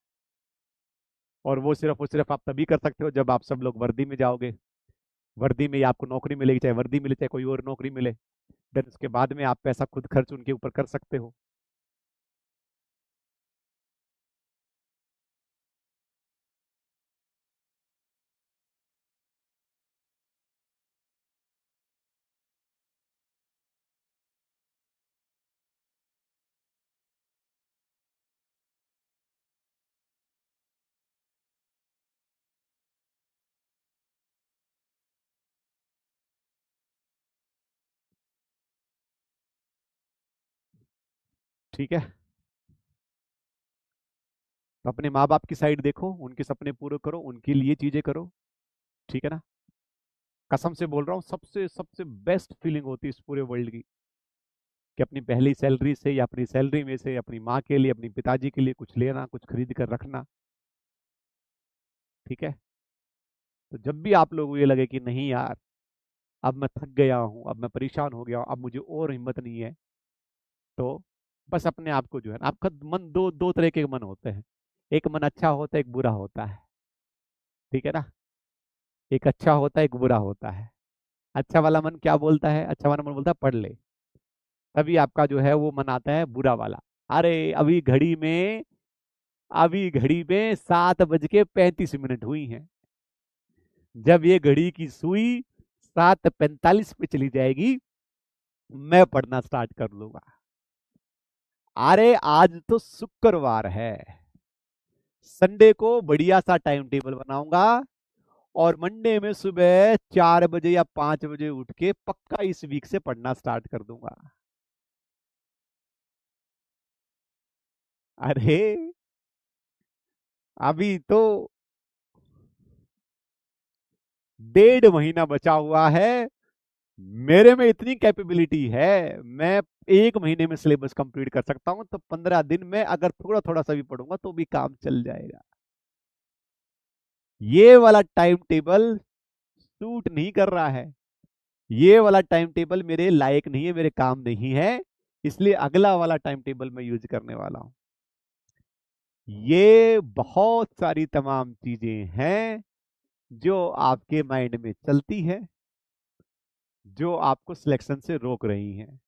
[SPEAKER 1] और वो सिर्फ आप तभी कर सकते हो जब आप सब लोग वर्दी में जाओगे। वर्दी में ही आपको नौकरी मिलेगी, चाहे वर्दी मिले चाहे कोई और नौकरी मिले। देन उसके बाद में आप पैसा खुद खर्च उनके ऊपर कर सकते हो। ठीक है, तो अपने माँ बाप की साइड देखो, उनके सपने पूरे करो, उनके लिए चीजें करो। ठीक है ना। कसम से बोल रहा हूँ, सबसे सबसे बेस्ट फीलिंग होती है इस पूरे वर्ल्ड की, कि अपनी पहली सैलरी से या अपनी सैलरी में से अपनी माँ के लिए, अपनी पिताजी के लिए कुछ लेना, कुछ खरीद कर रखना। ठीक है। तो जब भी आप लोगों को ये लगे कि नहीं यार, अब मैं थक गया हूँ, अब मैं परेशान हो गया हूँ, अब मुझे और हिम्मत नहीं है, तो बस अपने आप को जो है ना, आपका मन, दो दो तरह के मन होते हैं। एक मन अच्छा होता है, एक बुरा होता है। ठीक है ना। एक अच्छा होता है, एक बुरा होता है। अच्छा वाला मन क्या बोलता है? अच्छा वाला मन बोलता है पढ़ ले। तभी आपका जो है वो मन आता है बुरा वाला। अरे अभी घड़ी में 7:35 हुई हैं। जब ये घड़ी की सुई 7:45 पे चली जाएगी, मैं पढ़ना स्टार्ट कर लूंगा। अरे आज तो शुक्रवार है, संडे को बढ़िया सा टाइम टेबल बनाऊंगा, और मंडे में सुबह 4 बजे या 5 बजे उठ के पक्का इस वीक से पढ़ना स्टार्ट कर दूंगा। अरे अभी तो 1.5 महीना बचा हुआ है। मेरे में इतनी कैपेबिलिटी है, मैं 1 महीने में सिलेबस कंप्लीट कर सकता हूं, तो 15 दिन में अगर थोड़ा थोड़ा सा भी पढ़ूंगा तो भी काम चल जाएगा। ये वाला टाइम टेबल सूट नहीं कर रहा है, ये वाला टाइम टेबल मेरे लायक नहीं है, मेरे काम नहीं है, इसलिए अगला वाला टाइम टेबल मैं यूज करने वाला हूं। ये बहुत सारी तमाम चीजें हैं जो आपके माइंड में चलती है, जो आपको सिलेक्शन से रोक रही हैं।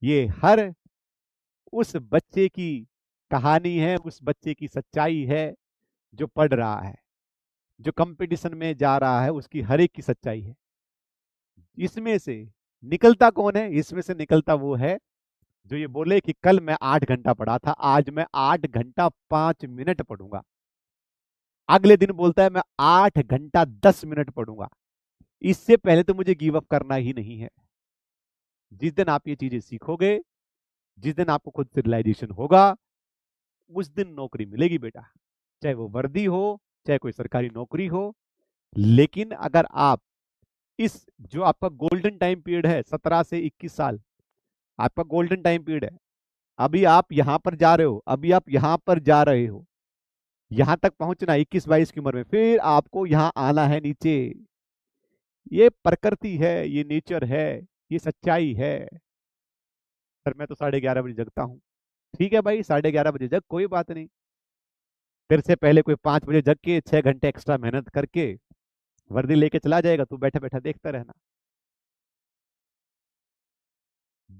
[SPEAKER 1] ये हर उस बच्चे की कहानी है, उस बच्चे की सच्चाई है जो पढ़ रहा है, जो कंपटीशन में जा रहा है, उसकी हर एक की सच्चाई है। इसमें से निकलता कौन है? इसमें से निकलता वो है जो ये बोले कि कल मैं 8 घंटा पढ़ा था, आज मैं 8 घंटा 5 मिनट पढ़ूंगा। अगले दिन बोलता है मैं 8 घंटा 10 मिनट पढ़ूंगा। इससे पहले तो मुझे गिव अप करना ही नहीं है। जिस दिन आप ये चीजें सीखोगे, जिस दिन आपको खुद से रियलाइजेशन होगा, उस दिन नौकरी मिलेगी बेटा। चाहे वो वर्दी हो, चाहे कोई सरकारी नौकरी हो। लेकिन अगर आप इस जो आपका गोल्डन टाइम पीरियड है, 17 से 21 साल आपका गोल्डन टाइम पीरियड है। अभी आप यहां पर जा रहे हो, अभी आप यहां पर जा रहे हो, यहां तक पहुंचना 21-22 की उम्र में, फिर आपको यहां आना है नीचे। ये प्रकृति है, ये नेचर है, ये सच्चाई है। सर मैं तो 11:30 बजे जगता हूँ। ठीक है भाई, 11:30 बजे जग, कोई बात नहीं। तेरे से पहले कोई 5 बजे जग के 6 घंटे एक्स्ट्रा मेहनत करके वर्दी लेके चला जाएगा, तू बैठा बैठा देखता रहना।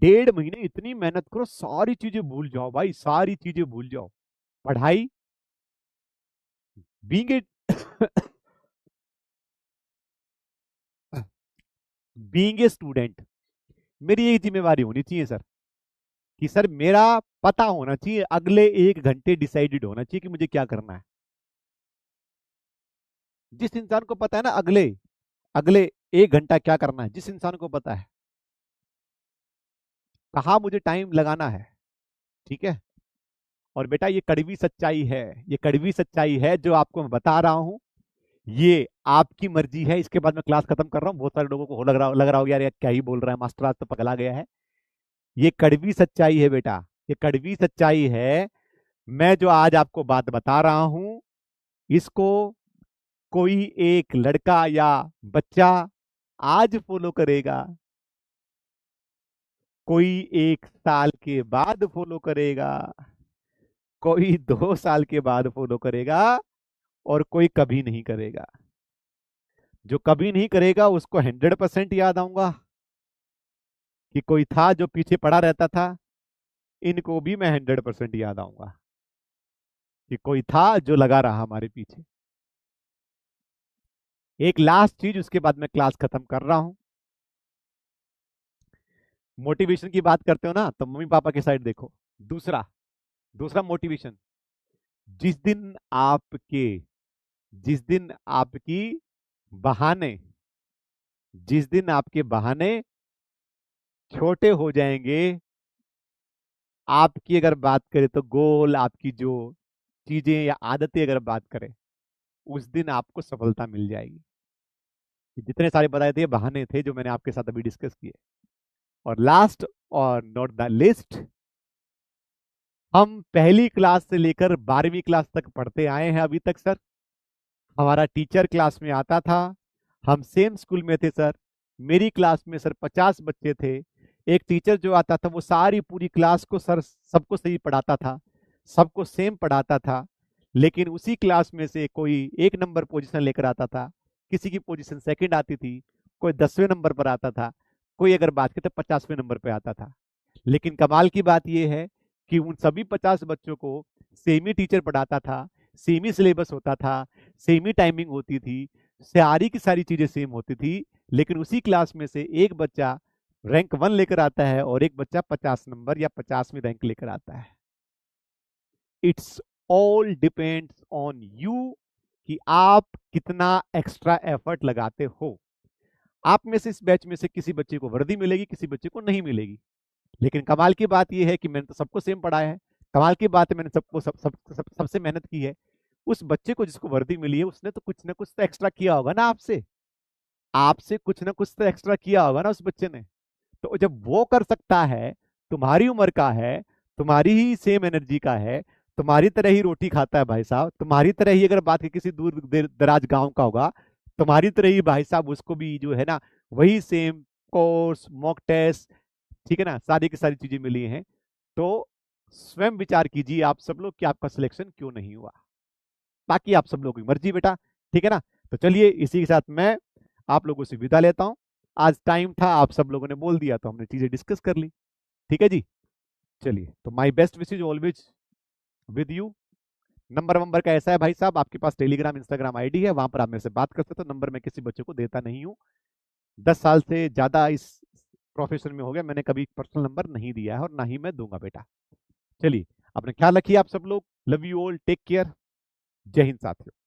[SPEAKER 1] 1.5 महीने इतनी मेहनत करो, सारी चीजें भूल जाओ भाई, सारी चीजें भूल जाओ। पढ़ाई, being a being a student, मेरी एक जिम्मेवारी होनी चाहिए सर, कि सर मेरा पता होना चाहिए, अगले 1 घंटे डिसाइडेड होना चाहिए कि मुझे क्या करना है। जिस इंसान को पता है ना अगले अगले 1 घंटा क्या करना है, जिस इंसान को पता है कहाँ मुझे टाइम लगाना है। ठीक है। और बेटा ये कड़वी सच्चाई है, ये कड़वी सच्चाई है जो आपको मैं बता रहा हूं। ये आपकी मर्जी है। इसके बाद मैं क्लास खत्म कर रहा हूँ, बहुत सारे लोगों को लग रहा हो यार, यार क्या ही बोल रहा है मास्टर, आज तो पगला गया है। ये कड़वी सच्चाई है बेटा, ये कड़वी सच्चाई है। मैं जो आज आपको बात बता रहा हूं, इसको कोई एक लड़का या बच्चा आज फॉलो करेगा, कोई 1 साल के बाद फॉलो करेगा, कोई 2 साल के बाद फॉलो करेगा, और कोई कभी नहीं करेगा। जो कभी नहीं करेगा उसको 100% याद आऊंगा कि कोई था जो पीछे पड़ा रहता था। इनको भी मैं 100% याद आऊंगा कि कोई था जो लगा रहा हमारे पीछे। एक लास्ट चीज, उसके बाद मैं क्लास खत्म कर रहा हूं। मोटिवेशन की बात करते हो ना, तो मम्मी पापा के साइड देखो। दूसरा दूसरा मोटिवेशन, जिस दिन आपके जिस दिन आपकी बहाने जिस दिन आपके बहाने छोटे हो जाएंगे, आपकी अगर बात करें तो गोल, आपकी जो चीजें या आदतें अगर बात करें, उस दिन आपको सफलता मिल जाएगी। जितने सारे बताए थे बहाने थे जो मैंने आपके साथ अभी डिस्कस किए। और लास्ट और नॉट द लिस्ट, हम पहली क्लास से लेकर 12वीं क्लास तक पढ़ते आए हैं अभी तक सर। हमारा टीचर क्लास में आता था, हम सेम स्कूल में थे सर। मेरी क्लास में सर 50 बच्चे थे। एक टीचर जो आता था वो सारी पूरी क्लास को सर सबको सही पढ़ाता था, सबको सेम पढ़ाता था। लेकिन उसी क्लास में से कोई 1 नंबर पोजीशन लेकर आता था, किसी की पोजीशन सेकंड आती थी, कोई 10वें नंबर पर आता था, कोई अगर बात करें तो 50वें नंबर पर आता था। लेकिन कमाल की बात यह है कि उन सभी 50 बच्चों को सेम ही टीचर पढ़ाता था, सेम ही सिलेबस होता था, सेम ही टाइमिंग होती थी, सारी की सारी चीजें सेम होती थी। लेकिन उसी क्लास में से एक बच्चा रैंक 1 लेकर आता है और एक बच्चा 50 नंबर या 50वीं रैंक लेकर आता है। It's all depends on you कि आप कितना एक्स्ट्रा एफर्ट लगाते हो। आप में से इस बैच में से किसी बच्चे को वर्दी मिलेगी, किसी बच्चे को नहीं मिलेगी। लेकिन कमाल की बात यह है कि मैंने तो सबको सेम पढ़ाया है। कमाल की बात है मैंने सबको सबसे मेहनत की है। उस बच्चे को जिसको वर्दी मिली है उसने तो कुछ ना कुछ तो एक्स्ट्रा किया होगा ना आपसे, आपसे कुछ ना कुछ तो एक्स्ट्रा किया होगा ना उस बच्चे ने। तो जब वो कर सकता है, तुम्हारी उम्र का है, तुम्हारी ही सेम एनर्जी का है, तुम्हारी तरह ही रोटी खाता है भाई साहब, तुम्हारी तरह ही अगर बात की किसी दूर दराज गांव का होगा, तुम्हारी तरह ही भाई साहब उसको भी जो है ना वही सेम कोर्स, मॉक टेस्ट, ठीक है ना, सारी की सारी चीजें मिली हैं। तो स्वयं विचार कीजिए आप सब लोग कि आपका सिलेक्शन क्यों नहीं हुआ। बाकी आप सब लोगों की मर्जी बेटा, ठीक है ना। तो चलिए इसी के साथ मैं आप लोगों से विदा लेता हूं। आज टाइम था, आप सब लोगों ने बोल दिया तो हमने चीजें डिस्कस कर ली, ठीक है जी। चलिए, तो my best wishes always with you. Number का ऐसा है भाई साहब, आपके पास टेलीग्राम इंस्टाग्राम आईडी है, वहां पर आप मेरे से बात कर सकते हो। नंबर मैं किसी बच्चे को देता नहीं हूँ। 10 साल से ज्यादा इस प्रोफेशन में हो गया, मैंने कभी पर्सनल नंबर नहीं दिया है और ना ही मैं दूंगा बेटा। चलिए, अपना ख्याल रखिए आप सब लोग। Love you all, take care. जय हिंद साथियों।